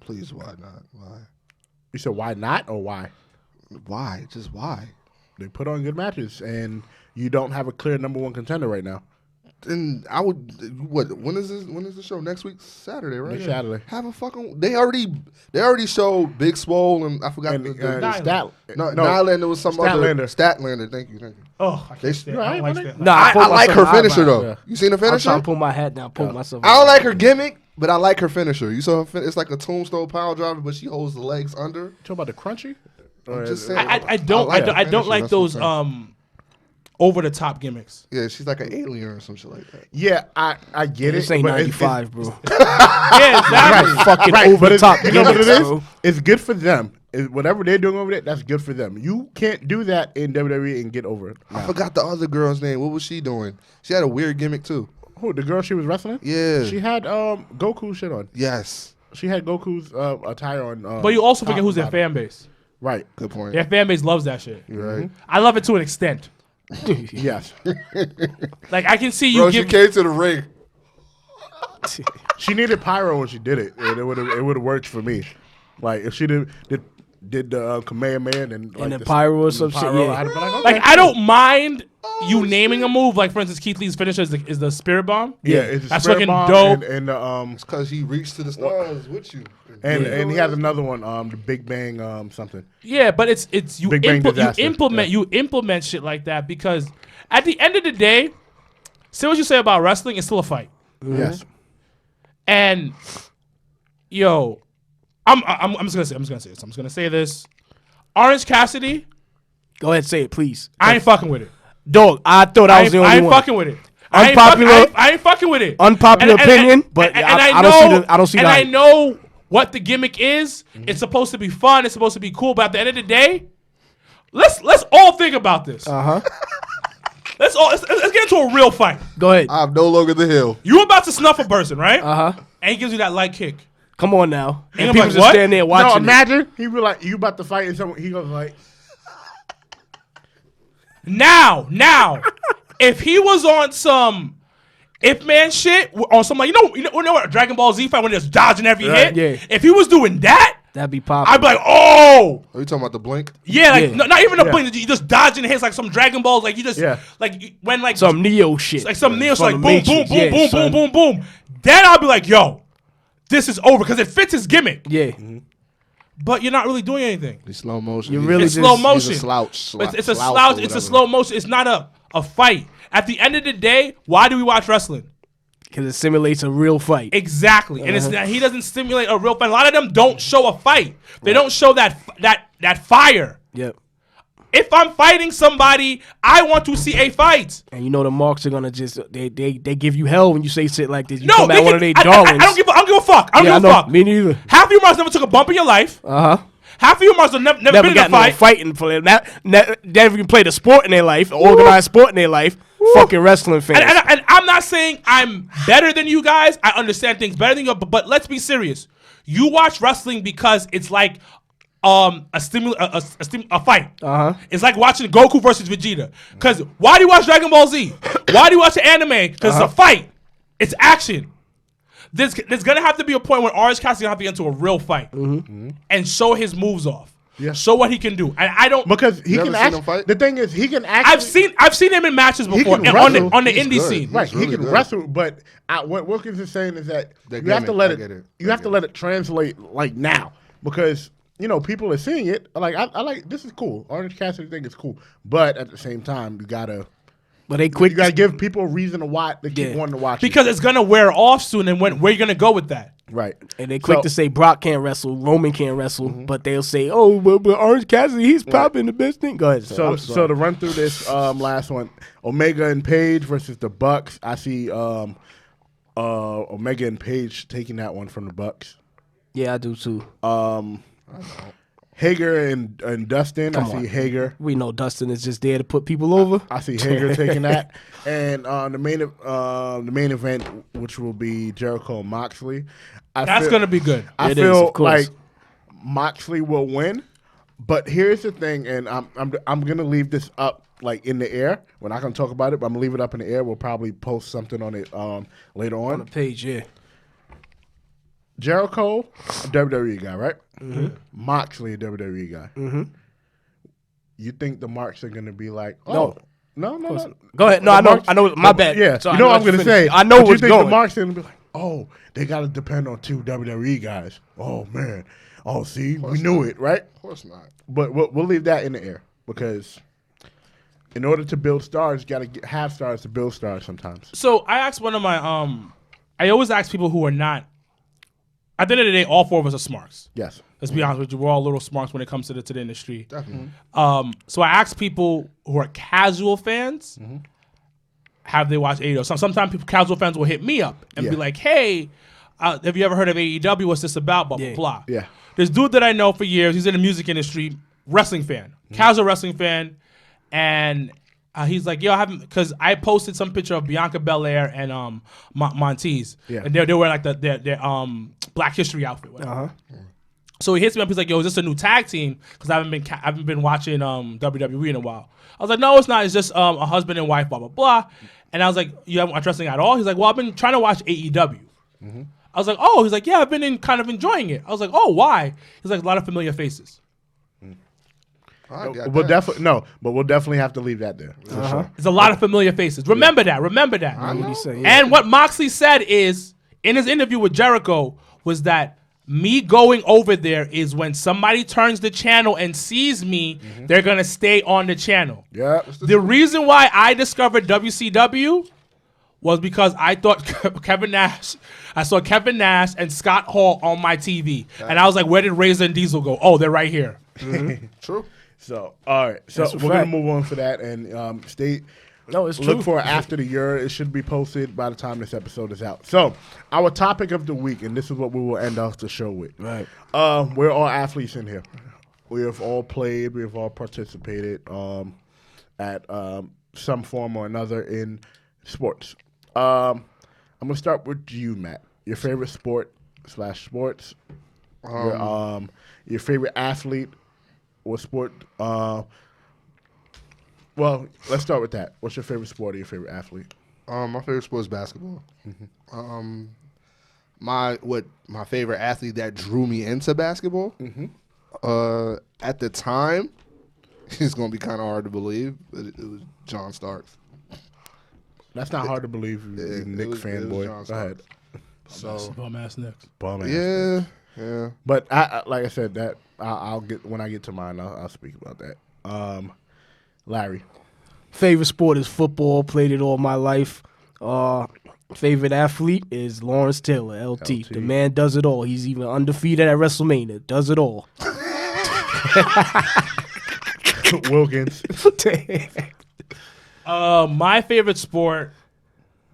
Please, why not? Why? You said why not or why? Why? Just why? They put on good matches, and you don't have a clear number one contender right now. And I would. What? When is this? When is the show? Next week, Saturday, right? Next Saturday. Have a fucking. They already showed Big Swole and I forgot And the Nyla. Nyla, and there was some Statlander. other Statlander. Thank you. Oh, I can't stand. I don't like that. Nah, I pulled like her myself out finisher of though. Yeah. You seen the I'm finisher? trying to pull my hat down, pull myself I don't out. like her gimmick, but I like her finisher. You saw her it's like a tombstone power driver, but she holds the legs under. Talking about the crunchy? I'm just saying. I don't like I her don't finisher, like that's those what I'm saying. over the top gimmicks. Yeah, she's like an alien or some shit like that. Yeah, I get This it. ain't but it's- 95, bro. Yeah, exactly. Fucking Right, over but the it's, top you know what it gimmicks, is? bro. It's good for them. Whatever they're doing over there, that's good for them. You can't do that in WWE and get over it. I forgot the other girl's name. What was she doing? She had a weird gimmick too. Who, the girl she was wrestling? Yeah. She had Goku shit on. Yes. She had Goku's attire on. But you also forget top who's their and fan base. Right. Good point. Their fan base loves that shit. You're right. I love it to an extent. Yes. Like I can see you Bro, she give. came to the ring. She needed pyro when she did it, and it would have worked for me. Like if she did did the Kamehameha and then pyro or some shit. Yeah. I'd be like, okay. Like I don't mind you naming a move. Like for instance, Keith Lee's finisher is the Spirit Bomb. Yeah, it's a that's Spirit fucking Bomb dope. And It's because he reached to the stars with you. and he has another one, the Big Bang something. Yeah, but it's you Big Bang Disaster. you implement shit like that because at the end of the day, say what you say about wrestling, it's still a fight. Yes. And yo, I'm just gonna say this. Orange Cassidy, Go ahead, say it, please. I ain't fucking with it. Dog, I thought I was the only I ain't one. fucking with it. Unpopular- I ain't fucking with it. Unpopular opinion, but I don't see And the I hype. know what the gimmick is. It's supposed to be fun. It's supposed to be cool. But at the end of the day, let's all think about this. Let's get into a real fight. Go ahead. I'm no longer the hill. You about to snuff a person, right? Uh-huh. And he gives you that light kick. Come on now. And I'm people like, just what? stand there watching. No, it. imagine he be like, you about to fight, and someone he goes like, Now, if he was on some If Man shit, on some like you know what Dragon Ball Z fight when they're just dodging every hit. Yeah. If he was doing that, That'd be popular. I'd be like, oh. Are you talking about the blink? Yeah, like Yeah. not even a Yeah. blink. You just dodging hits like some Dragon Balls. Like you just Yeah. like when like some Neo shit. like some Neo From like the boom, boom, Matrix. boom, Yeah, boom, son. boom, boom, boom. Then I'll be like, yo, this is over because it fits his gimmick. Yeah. But you're not really doing anything. It's slow motion. You really It's just- slow He's motion. a slouch. It's a slouch or slouch. It's a whatever. slow motion. It's not a fight. At the end of the day, why do we watch wrestling? Because it simulates a real fight. Exactly, and it's not, he doesn't stimulate a real fight. A lot of them don't show a fight. They don't show that fire. Yep. If I'm fighting somebody, I want to see a fight. And you know the marks are gonna just they give you hell when you say shit like this. You No, come at one of their darlings. I don't give a fuck. I don't Yeah, give a fuck. Me neither. Half of your marks never took a bump in your life. Half of your marks have never Never been in a got no fight. fighting for that. Never even played a sport in their life, organized sport in their life. Fucking wrestling fans. And I'm not saying I'm better than you guys. I understand things better than you, but let's be serious. You watch wrestling because it's like a fight. It's like watching Goku versus Vegeta. Because why do you watch Dragon Ball Z? Why do you watch an anime? Because it's a fight. It's action. There's gonna have to be a point where Orange Cassidy gonna have to get into a real fight and show his moves off. Yeah. Show what he can do. And I don't because he You can ever seen him act. fight? The thing is, he can actually. I've seen him in matches before can and wrestle. on the He's indie good. scene. Right, He's really he can good. wrestle, but what Wilkins is saying is that The you have to gimmick, let I it. get it. You have to let it translate like now because people are seeing it. Like I like this is cool. Orange Cassidy thing is cool, but at the same time you gotta But they quick. you gotta give people a reason to watch. They keep Yeah. wanting to watch Because it's gonna wear off soon, and where you gonna go with that? it. Right, And they quick So- to say Brock can't wrestle, Roman can't wrestle, but they'll say, "Oh, but Orange Cassidy, he's probably the best thing." Go ahead. So to run through this last one, Omega and Page versus the Bucks. I see Omega and Page taking that one from the Bucks. yeah, I do too. Hager and Dustin. I see on. Hager. We know Dustin is just there to put people over. I see Hager taking that, and the main event, which will be Jericho and Moxley. That's gonna be good. I It is, feel of course. like Moxley will win, but here's the thing, and I'm gonna leave this up like in the air. We're not gonna talk about it, but I'm gonna leave it up in the air. We'll probably post something on it later On on. the page, yeah. Jericho, a WWE guy, right? Moxley, a WWE guy. You think the marks are gonna be like, oh, no. Go ahead. No, I know. My bad. Yeah, So you know what I'm you gonna finish. say. I know but what's you think going. the marks are gonna be like, oh, they gotta depend on two WWE guys. Oh man. Oh, see, we knew it, right? Of course not. But we'll leave that in the air because in order to build stars, you got to have stars to build stars sometimes. So I asked one of my I always ask people who are not. At the end of the day, all four of us are smarts. Yes. Let's be honest with you. We're all little smarts when it comes to the industry. Definitely. So I asked people who are casual fans, have they watched AEW? Sometimes casual fans will hit me up and Yeah. be like, hey, have you ever heard of AEW? What's this about? Blah, blah, Yeah. blah. Yeah. This dude that I know for years, he's in the music industry, wrestling fan, casual wrestling fan. And he's like, yo, I haven't, because I posted some picture of Bianca Belair and Montez. Yeah. And they're wearing like their Black History outfit. Whatever. So he hits me up. He's like, "Yo, is this a new tag team? Because I haven't been watching WWE in a while." I was like, "No, it's not. It's just a husband and wife, blah blah blah." And I was like, "You haven't watched wrestling at all?" He's like, "Well, I've been trying to watch AEW." I was like, "Oh," he's like, "Yeah, I've been kind of enjoying it." I was like, "Oh, why?" He's like, "A lot of familiar faces." We'll definitely have to leave that there. For sure. There's a lot of familiar faces. Remember that. Remember that. I know what he's saying. Yeah. And what Moxley said is in his interview with Jericho was that me going over there is when somebody turns the channel and sees me, they're gonna stay on the channel. Yeah. The reason why I discovered WCW was because I thought I saw Kevin Nash and Scott Hall on my TV. And I was like, where did Razor and Diesel go? Oh, they're right here. True. So, all right. So, we're going to move on for that and look for after the year. It should be posted by the time this episode is out. So, our topic of the week, and this is what we will end off the show with. Right. We're all athletes in here. We have all played. We have all participated at some form or another in sports. I'm going to start with you, Matt. Your favorite sport/sports. Your favorite athlete or sport. Well, let's start with that. What's your favorite sport or your favorite athlete? My favorite sport is basketball. My favorite athlete that drew me into basketball. At the time, it's gonna be kind of hard to believe, but it was John Starks. That's not hard to believe. You're a Knicks fanboy. Go ahead. So Bum ass Knicks. Yeah. But I like I said, that I'll get when I get to mine. I'll speak about that. Larry, Favorite sport is football. Played it all my life. Favorite athlete is Lawrence Taylor, LT. The man does it all. He's even undefeated at WrestleMania. Does it all. Wilkins. My favorite sport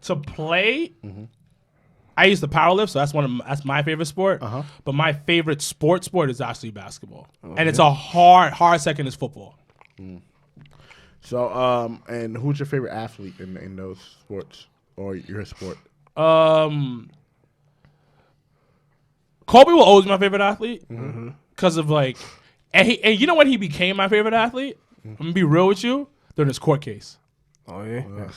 to play. I used to powerlift, so that's my favorite sport. But my favorite sport is actually basketball, and it's a hard second is football. So, and who's your favorite athlete in those sports or your sport? Kobe will always be my favorite athlete because of and you know when he became my favorite athlete? I'm gonna be real with you during his court case. Oh yeah.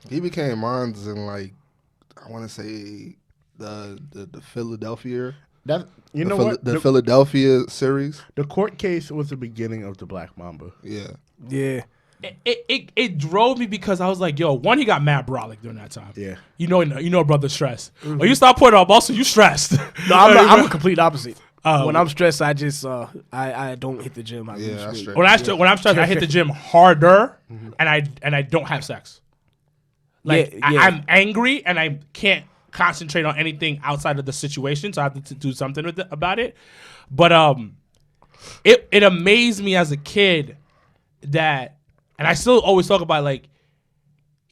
He became mine in I want to say the Philadelphia. That you know what the Philadelphia series. The court case was the beginning of the Black Mamba. Yeah. Yeah. It drove me because I was like, yo, one, he got mad brolic during that time. Yeah. You know, brother stressed. When you start putting on muscle, you stressed. No, I'm a complete opposite. When I'm stressed, I just I don't hit the gym. I lose weight. When I'm stressed, I hit the gym harder, and I don't have sex. I'm angry and I can't concentrate on anything outside of the situation, so I have to do something about it. But it amazed me as a kid that, and I still always talk about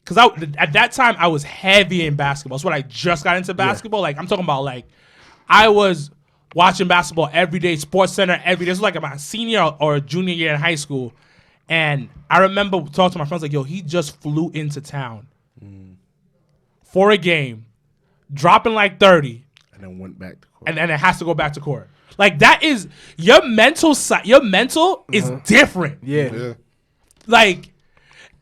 because at that time I was heavy in basketball. That's when I just got into basketball. I'm talking about I was watching basketball every day, Sports Center every day. This was my senior or junior year in high school, and I remember talking to my friends yo, he just flew into town for a game, dropping 30, and then went back to court. And it has to go back to court. That is your mental side. Your mental is different. Yeah.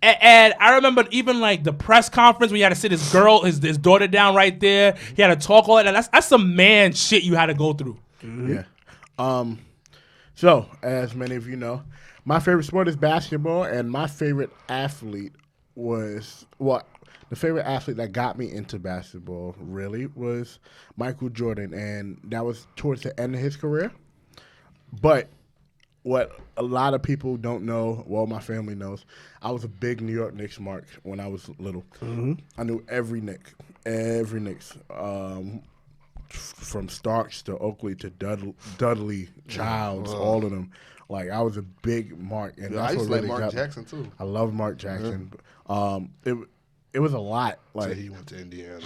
And I remember even the press conference when you had to sit his daughter down right there. He had to talk all that. That's some man shit you had to go through. Yeah. So as many of you know, my favorite sport is basketball, and my favorite athlete was the favorite athlete that got me into basketball really was Michael Jordan, and that was towards the end of his career. But what a lot of people don't know, well, my family knows, I was a big New York Knicks mark when I was little. I knew every Knick, from Starks to Oakley to Dudley, Childs, all of them. I was a big Mark, and I used to like Mark Jackson too. I love Mark Jackson. It was a lot. He went to Indiana.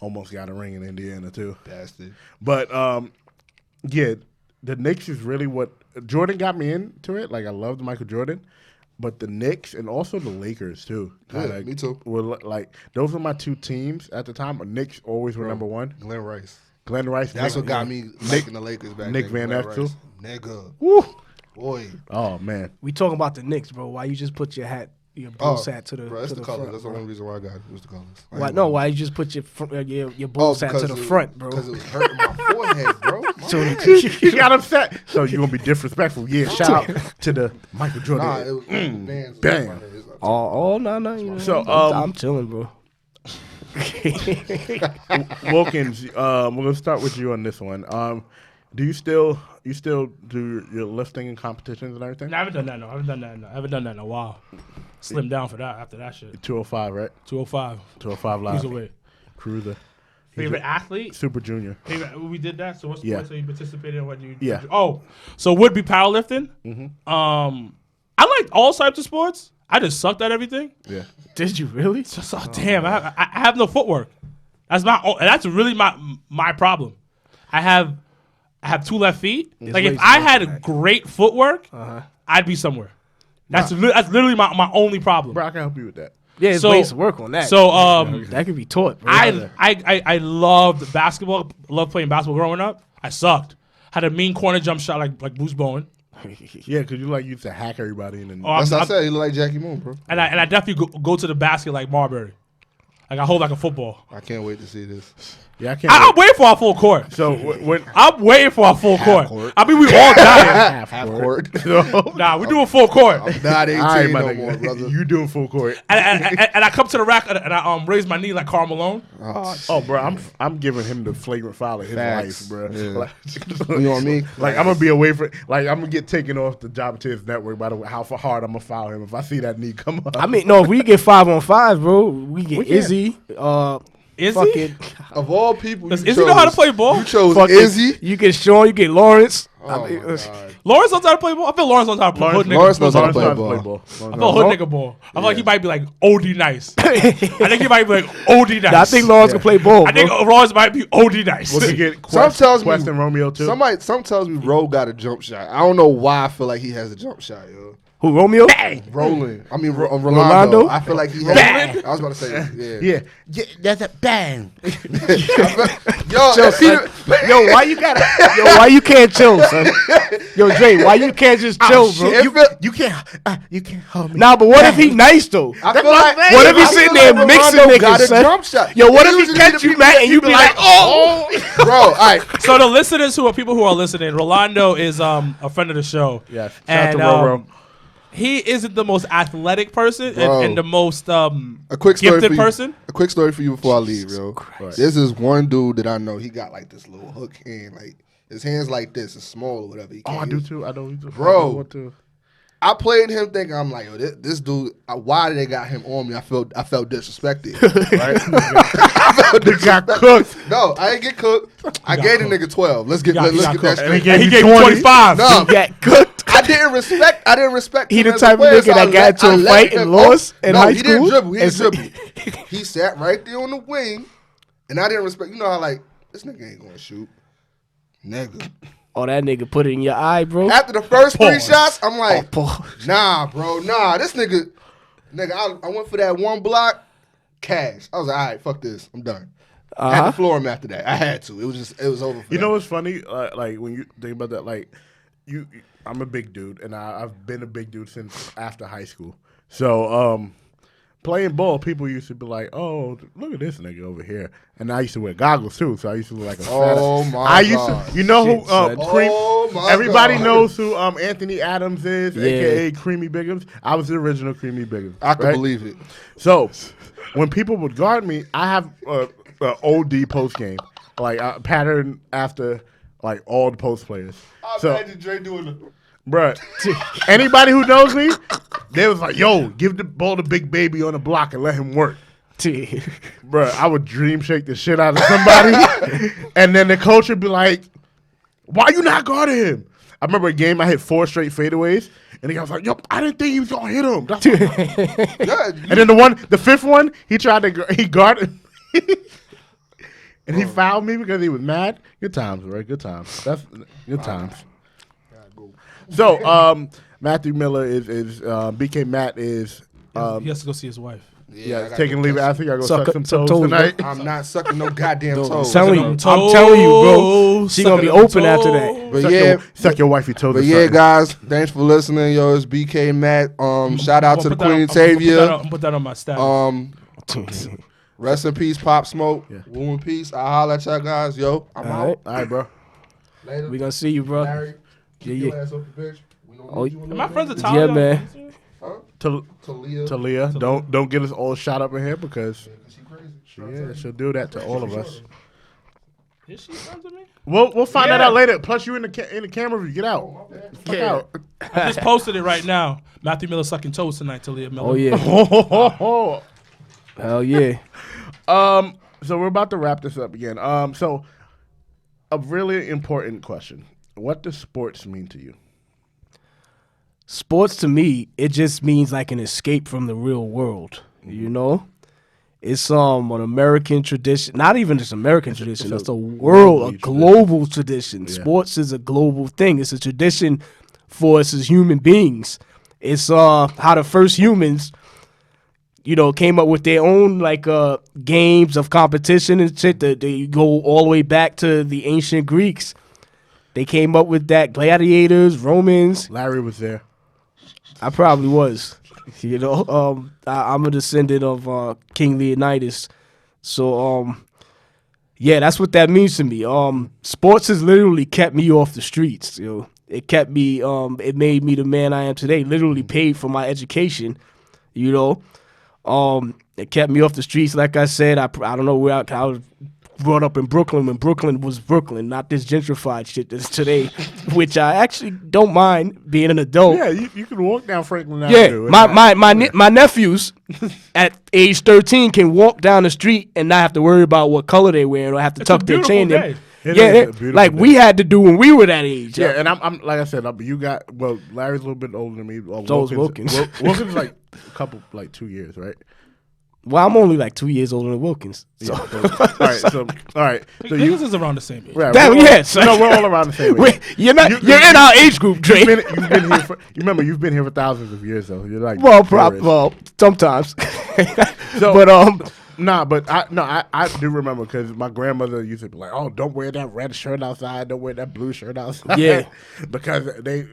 Almost got a ring in Indiana too. Bastard. But yeah, the Knicks is really what Jordan got me into it. I loved Michael Jordan, but the Knicks and also the Lakers too. Yeah, me too. Were those were my two teams at the time. Knicks always were number one. Glenn Rice. That's what got me liking the Lakers back Nick then. Van Exel. Nigga. Nigga. Woo. Boy. Oh man. We talking about the Knicks, bro. Why you just put your hat Your bull sack to the bro, that's to the the colors. front. That's the Bro. only reason why I got it. It was the colors. Why? No, why you just put your bull sack to the front, bro? Because it was hurting my forehead, bro. He got upset. So you gonna be disrespectful? Yeah. Shout out to the Michael Jordan. Nah, it was bands. Bam. Oh, no. You know, So, I'm chilling, bro. Wilkins, we're gonna start with you on this one. Do you still do your lifting and competitions and everything? No, I haven't done that. No, I haven't done that in a while. Slimmed down for that after that shit. 205, right? 205. 205 live. Cruiserweight. Cruiser. Favorite athlete? Super Junior. We did that. So what's the Yeah. way so you participated in what you? Yeah. Oh, so would be powerlifting. I liked all types of sports. I just sucked at everything. Yeah. Did you really? Just, damn, I have no footwork. That's really my problem. I have 2 left feet. Like if I had great footwork, I'd be somewhere. That's literally my only problem. Bro, I can help you with that. Yeah, there's ways to work on that. So that could be taught. Bro. I loved basketball. Loved playing basketball growing up. I sucked. Had a mean corner jump shot like Bruce Bowen. Yeah, because you used to hack everybody and then. That's what I said. He look like Jackie Moon, bro. And I definitely go to the basket like Marbury. Like I hold like a football. I can't wait to see this. Yeah, I can't. I'm waiting for our full court. So when I'm waiting for our full court. court. I mean, we all dying. Half court. Nah, we're doing full court. I'm not 18 All right, my no nigga. more, brother. You doing full court? And I come to the rack and I raise my knee like Karl Malone. Oh, bro, I'm giving him the flagrant foul of his Facts. life, bro. Yeah. Like, You know what I mean? like I'm gonna be away from. Like I'm gonna get taken off the Job to his network by the way how hard I'm gonna foul him if I see that knee come up. I mean, no, if we get 5-on-5, bro, we get can. Izzy. Is fucking, Of all people, Does you Izzy chose, know how to play ball? You chose fucking, Izzy. You get Sean, you get Lawrence. Oh, my God. Lawrence knows how to play ball? I feel Lawrence knows how to play hood nigga. Lawrence knows how to Lawrence play knows ball. I feel hood nigga ball. I feel like he might be like OD nice. I think he might be like OD nice. I think Lawrence can play ball, I bro. think Lawrence might be OD nice. We'll get Some tells Quest me and Romeo too. Some tells me Roe got a jump shot. I don't know why I feel like he has a jump shot, yo. Who, Romeo? Rolling. I mean, Rolando. Rolando? I feel like he has. I was about to say, yeah. yeah, that's a bang. Yo, if he- Yo, why you can't chill, son? Yo, Dre, why you can't just chill, bro? shit. You can't hold me. Nah, but what if he nice though? I feel like, What if I he's feel sitting like there mixing Rolando niggas, got a son? jump shot. Yo, what He if he usually catch the you, people Matt, that and you be like, oh? bro, all right. So the listeners people who are listening, Rolando is a friend of the show. Yes. Shout And out to Roro. he isn't the most athletic person Bro. and the most A quick story gifted for you. person. A quick story for you before I leave, yo. This is one dude that I know. He got like this little hook hand, like his hands like this, it's small or whatever. He Oh, can't I do use. too. I know. Bro. I want to. I played him thinking I'm like, yo, this dude. Why they got him on me? I felt disrespected. Right? I felt got disrespected. cooked. No, I ain't get cooked. I gave the nigga 12. Let's get got that cooked. straight. And He gave you you 20. 25. No, Get cooked. I didn't respect. He him the as a type of player, nigga so I that got into a let fight him- and lost in high he didn't school? dribble. He didn't And dribble. He sat right there on the wing, and I didn't respect. You know how like this nigga ain't gonna shoot, nigga. Oh, that nigga put it in your eye, bro. After the first 3 Pause. shots, I'm like, Pause. nah, bro, nah. This nigga, I went for that one block, cash. I was like, all right, fuck this, I'm done. I had to floor him after that. I had to. It was over. For You that. know what's funny? Like when you think about that, like I'm a big dude, and I've been a big dude since after high school. So playing ball, people used to be like, "Oh, look at this nigga over here," and I used to wear goggles too, so I used to look like a. Oh fat- my I used God. to, you know who? son. Oh my Everybody God. knows who Anthony Adams is, Yeah. aka Creamy Biggums. I was the original Creamy Biggums. I could right? believe it. So when people would guard me, I have OD post game, like pattern after like all the post players. So, Dre doing the. bruh, anybody who knows me, they was like, "Yo, give the ball to Big Baby on the block and let him work." Bruh, I would dream shake the shit out of somebody, and then the coach would be like, "Why you not guarding him?" I remember a game I hit 4 straight fadeaways, and the guy was like, "Yo, I didn't think he was gonna hit him." That's Yeah, and then the fifth one, he guarded, and he fouled me because he was mad. Good times, right? Good times. That's good times. So, Matthew Miller is BK Matt is He has to go see his wife. Yeah, I gotta taking go leave catch after. You gotta go suck some some toes toes, tonight. I'm not sucking no goddamn toes. I'm telling you, bro. She gonna be open after that. But Suck your wifey toes. But yeah, guys, thanks for listening. Yo, it's BK Matt. Shout out to the Queen Savior. Put that on my status. Rest in peace, Pop Smoke. Woo in peace. I'll holler at y'all guys. Yo, I'm out. All right, bro. Later. We gonna see you, bro. Larry, keep your ass up, bitch. We don't need you in My no friends are business. Talia. Yeah, man. Talia. Don't get us all shot up in here because She crazy. she'll do that to all of us. Is she friends with me? We'll find that out later. Plus, you in the camera view. Get out. Fuck out. I just posted it right now. Matthew Miller sucking toes tonight, Talia Miller. Oh yeah. Oh. Hell yeah. So we're about to wrap this up again. So a really important question: what does sports mean to you? Sports to me, it just means like an escape from the real world. You know, it's an American tradition. Not even just American tradition. It's a world, a global tradition. Yeah. Sports is a global thing. It's a tradition for us as human beings. It's how the first humans, came up with their own games of competition and shit. That they go all the way back to the ancient Greeks. They came up with that. Gladiators, Romans. Larry was there. I probably was. I'm a descendant of King Leonidas. So, that's what that means to me. Sports has literally kept me off the streets. It kept me. It made me the man I am today. Literally paid for my education. It kept me off the streets. Like I said, I don't know where I was brought up in Brooklyn when Brooklyn was Brooklyn, not this gentrified shit that's today, which I actually don't mind being an adult. Yeah, you can walk down Franklin Yeah, Avenue. my nephews at age 13 can walk down the street and not have to worry about what color they wearing or have to tuck their chain in. It Yeah, is a beautiful like day. we had to do when we were that age. Yeah, and I'm like I said, Larry's a little bit older than me. So is Wilkins. Wilkins like a couple, 2 years, right? Well, I'm only like 2 years older than Wilkins. So. All right. So Niggas is around the same age. right, Damn, we're all- yes. No, we're all around the same age. You're in our age group, Dre. You've been here for thousands of years, though. You're like Sometimes. So, but I do remember because my grandmother used to be like, "Oh, don't wear that red shirt outside. Don't wear that blue shirt outside." Yeah. because they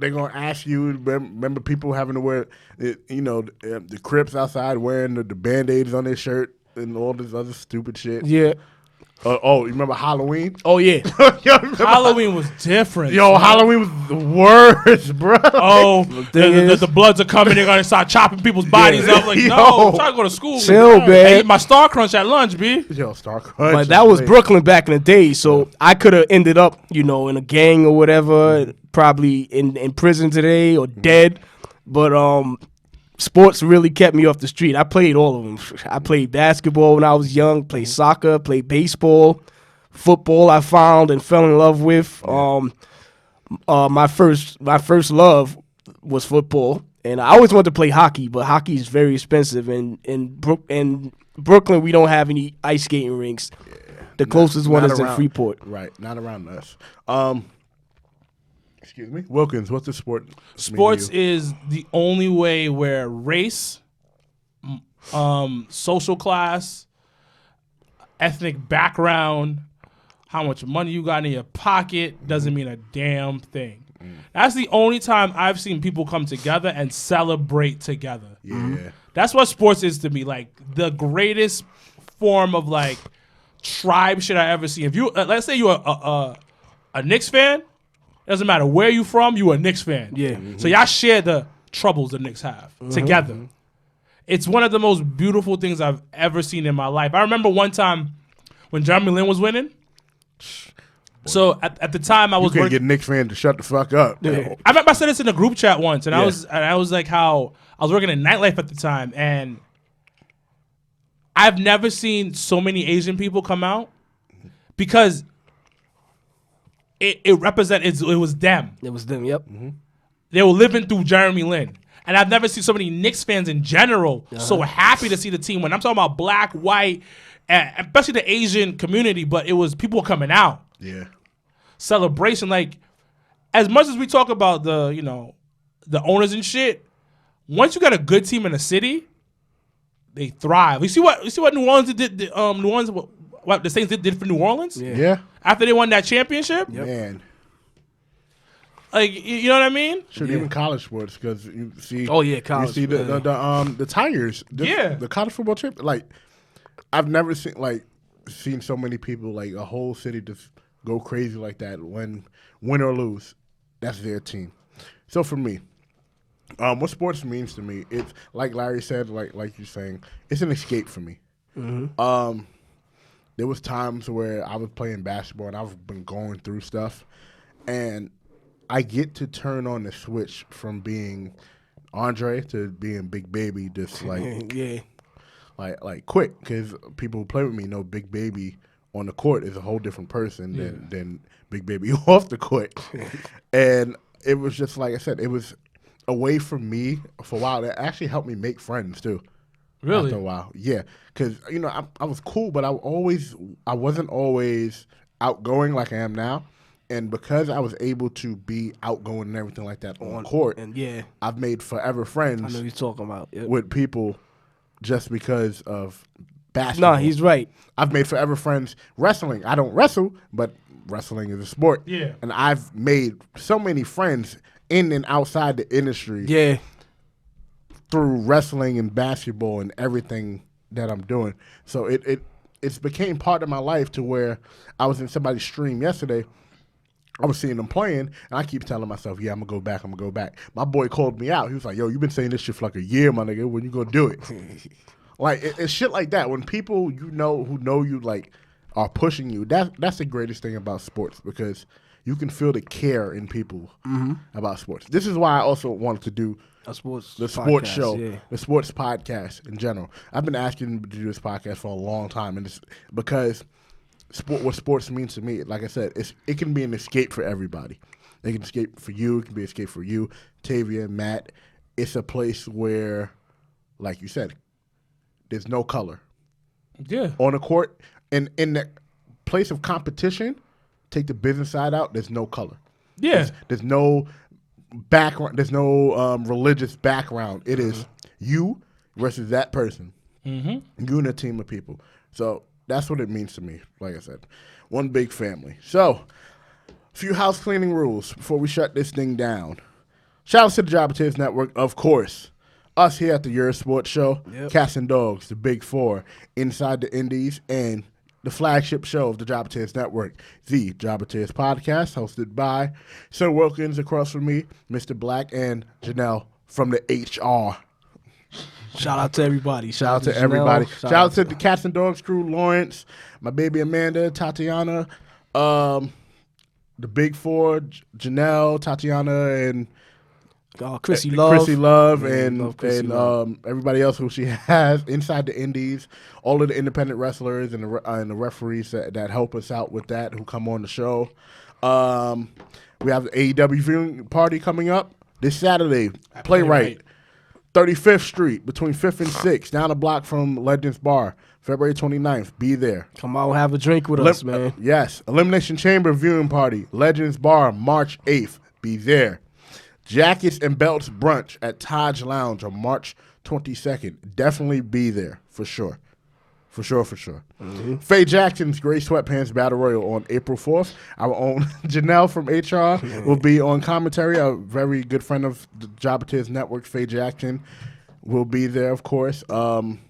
gonna ask you. Remember people having to wear, the Crips outside wearing the Band-Aids on their shirt and all this other stupid shit. yeah. You remember Halloween? Oh yeah. Halloween was different. Yo, Halloween was the worst, bro. Oh, the bloods are coming. They're gonna start chopping people's bodies up. Like, no, I'm trying to go to school. Chill, man. I eat my Star Crunch at lunch, B. Yo, Star Crunch. But that was Brooklyn back in the day, so I could have ended up, in a gang or whatever, probably in prison today or dead. But sports really kept me off the street. I played all of them. I played basketball when I was young, played soccer, played baseball, football I found and fell in love with. My first love was football. And I always wanted to play hockey, but hockey is very expensive. And in Brooklyn, we don't have any ice skating rinks. The closest one is in Freeport. Right, not around us. Excuse me, Wilkins. What's the sport? Sports is the only way where race, social class, ethnic background, how much money you got in your pocket doesn't mean a damn thing. That's the only time I've seen people come together and celebrate together. Yeah. That's what sports is to me. Like the greatest form of like tribe shit I ever seen. If you let's say you're a Knicks fan, doesn't matter where you from, you a Knicks fan. Yeah. So y'all share the troubles the Knicks have together. It's one of the most beautiful things I've ever seen in my life. I remember one time when Jeremy Lin was winning. So at the time I was You can't working. get Knicks fans to shut the fuck up. Yeah. I remember I said this in a group chat once, and Yeah. I was like, how I was working in nightlife at the time, and I've never seen so many Asian people come out because it was them. It was them, yep. They were living through Jeremy Lin. And I've never seen so many Knicks fans in general so happy to see the team win. I'm talking about black, white, and especially the Asian community, but it was people coming out. Yeah. Celebration. Like, as much as we talk about the owners and shit, once you got a good team in a city, they thrive. You see what New Orleans did. New Orleans, what the Saints did for New Orleans. Yeah. After they won that championship. Man. Like, you know what I mean? Should even college sports, because you see. Oh yeah, college. You see the Tigers. The college football trip. Like, I've never seen so many people, like a whole city just go crazy like that when win or lose. That's their team. So for me, what sports means to me, it's like Larry said, like you're saying, it's an escape for me. Mm-hmm. There was times where I was playing basketball and I've been going through stuff, and I get to turn on the switch from being Andre to being Big Baby, just like like quick, because people who play with me know Big Baby on the court is a whole different person than Big Baby off the court. And it was just like I said, it was a way for me for a while. It actually helped me make friends too. Really? After a while, yeah, because I was cool, but I wasn't always outgoing like I am now. And because I was able to be outgoing and everything like that on court, and I've made forever friends. I know you're talking about with people just because of basketball. No, he's right. I've made forever friends wrestling. I don't wrestle, but wrestling is a sport. Yeah. And I've made so many friends in and outside the industry. Yeah. Through wrestling and basketball and everything that I'm doing. So it's became part of my life to where I was in somebody's stream yesterday. I was seeing them playing, and I keep telling myself, yeah, I'm going to go back. My boy called me out. He was like, yo, you've been saying this shit for like a year, my nigga. When you going to do it? Like, it's shit like that. When people who know you, like, are pushing you, that's the greatest thing about sports, because you can feel the care in people about sports. This is why I also wanted to do the sports show, the sports podcast in general. I've been asking to do this podcast for a long time, and it's because what sports means to me, like I said, it can be an escape for everybody. It can escape for you. It can be an escape for you, Tavia, Matt. It's a place where, like you said, there's no color. Yeah. On the court, and in the place of competition, take the business side out, there's no color. Yeah. There's no background. There's no religious background. It is you versus that person. Mm-hmm. You and a team of people. So that's what it means to me. Like I said, one big family. So, a few house cleaning rules before we shut this thing down. Shout out to the Job Tips Network, of course. Us here at the Yerrr Sports Show, Cats and Dogs, the Big Four, Inside the Indies, and the flagship show of the Job Tips Network, the Job Tips Podcast, hosted by Sir Wilkins across from me, Mr. Black, and Janelle from the HR. Shout out to everybody. Shout out to everybody. Shout out to the Cats and Dogs crew, Lawrence, my baby Amanda, Tatiana, the Big Four, Janelle, Tatiana, and Chrissy Love. and everybody else who she has inside the indies, all of the independent wrestlers and the referees that help us out with that, who come on the show. We have the AEW viewing party coming up this Saturday. Playwright. 35th Street, between 5th and 6th, down the block from Legends Bar, February 29th. Be there. Come out, have a drink with us, man. Yes. Elimination Chamber viewing party, Legends Bar, March 8th. Be there. Jackets and Belts brunch at Taj Lounge on March 22nd. Definitely be there, for sure. For sure. Mm-hmm. Faye Jackson's Gray Sweatpants Battle Royal on April 4th. Our own Janelle from HR will be on commentary. A very good friend of the Job Tips Network, Faye Jackson, will be there, of course. Me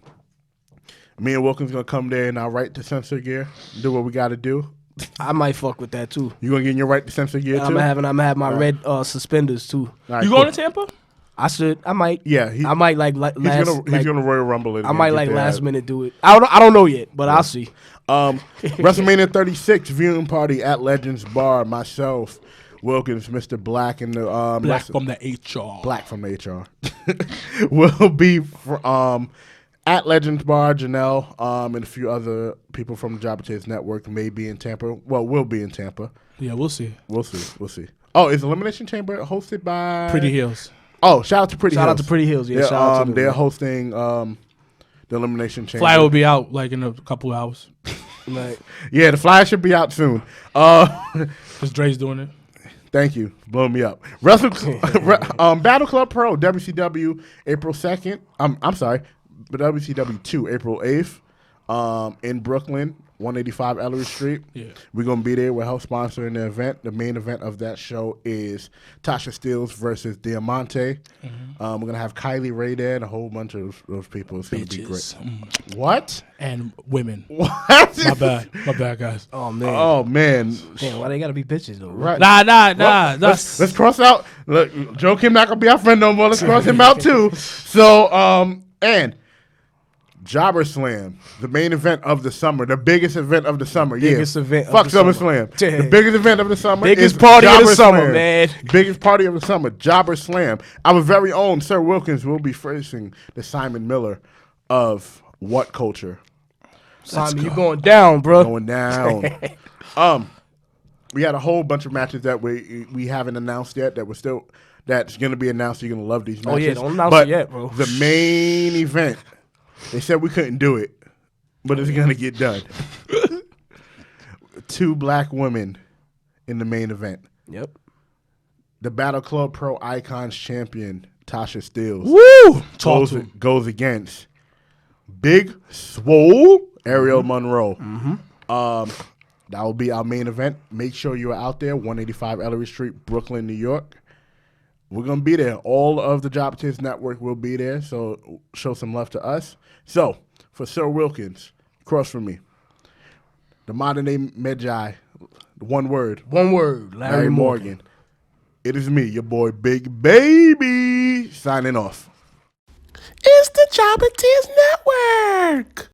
and Wilkins going to come there in our right to censor gear, do what we got to do. I might fuck with that, too. You going to get in your right to censor gear, too? I'm going to have my red suspenders, too. Right, you going to Tampa? I might. Yeah, I might he's gonna Royal Rumble it. I might last minute do it. I don't know yet, but I'll see. WrestleMania 36 viewing party at Legends Bar. Myself, Wilkins, Mr. Black, and the Black from the HR. Black from the HR will be at Legends Bar. Janelle and a few other people from the Job Tips Network may be in Tampa. Well, we'll be in Tampa. Yeah, we'll see. We'll see. Oh, is Elimination Chamber hosted by Pretty Heels? Oh, shout out to Pretty Heels. Shout out to Pretty Heels. Yeah, shout out to them. They're hosting the Elimination Chamber. Flyer will be out like in a couple of hours. Right. Yeah, the flyer should be out soon. Because Dre's doing it. Thank you for blowing me up. Battle Club Pro, WCW, April 2nd. I'm sorry. WCW 2, April 8th, in Brooklyn, 185 Ellery Street. Yeah. We're going to be there. We're help sponsoring the event. The main event of that show is Tasha Steelz versus Diamante. We're going to have Kylie Ray there and a whole bunch of those people. It's going to be great. What? And women. What? My bad, guys. Oh man. Oh, man. Damn, why they gotta be bitches though? Right. Nah. Let's cross out. Look, Joe Kim not going to be our friend no more. Let's cross him out, too. So, and Jobber Slam, the main event of the summer, the biggest event of the summer. Biggest event of Fuck the summer. SummerSlam. The biggest event of the summer. Biggest is party of the Jobber summer, Slam. man. Biggest party of the summer. Jobber Slam. Our very own Sir Wilkins will be facing the Simon Miller of What Culture. Simon, you going down, bro? Going down. We had a whole bunch of matches that we haven't announced yet that's gonna be announced. You're gonna love these matches. Oh yeah, don't announce But it yet, bro. the main event, they said we couldn't do it, but it's gonna get done. 2 black women in the main event. Yep. The Battle Club Pro Icons champion Tasha Steelz Woo! goes against Big Swole Ariel Monroe. That will be our main event. Make sure you are out there, 185 Ellery Street, Brooklyn, New York. We're going to be there. All of the Job Tips Network will be there, so show some love to us. So, for Sir Wilkins, across from me, the modern-day Magi, one word. One word. Larry Morgan. It is me, your boy Big Baby, signing off. It's the Jobber Tips Network.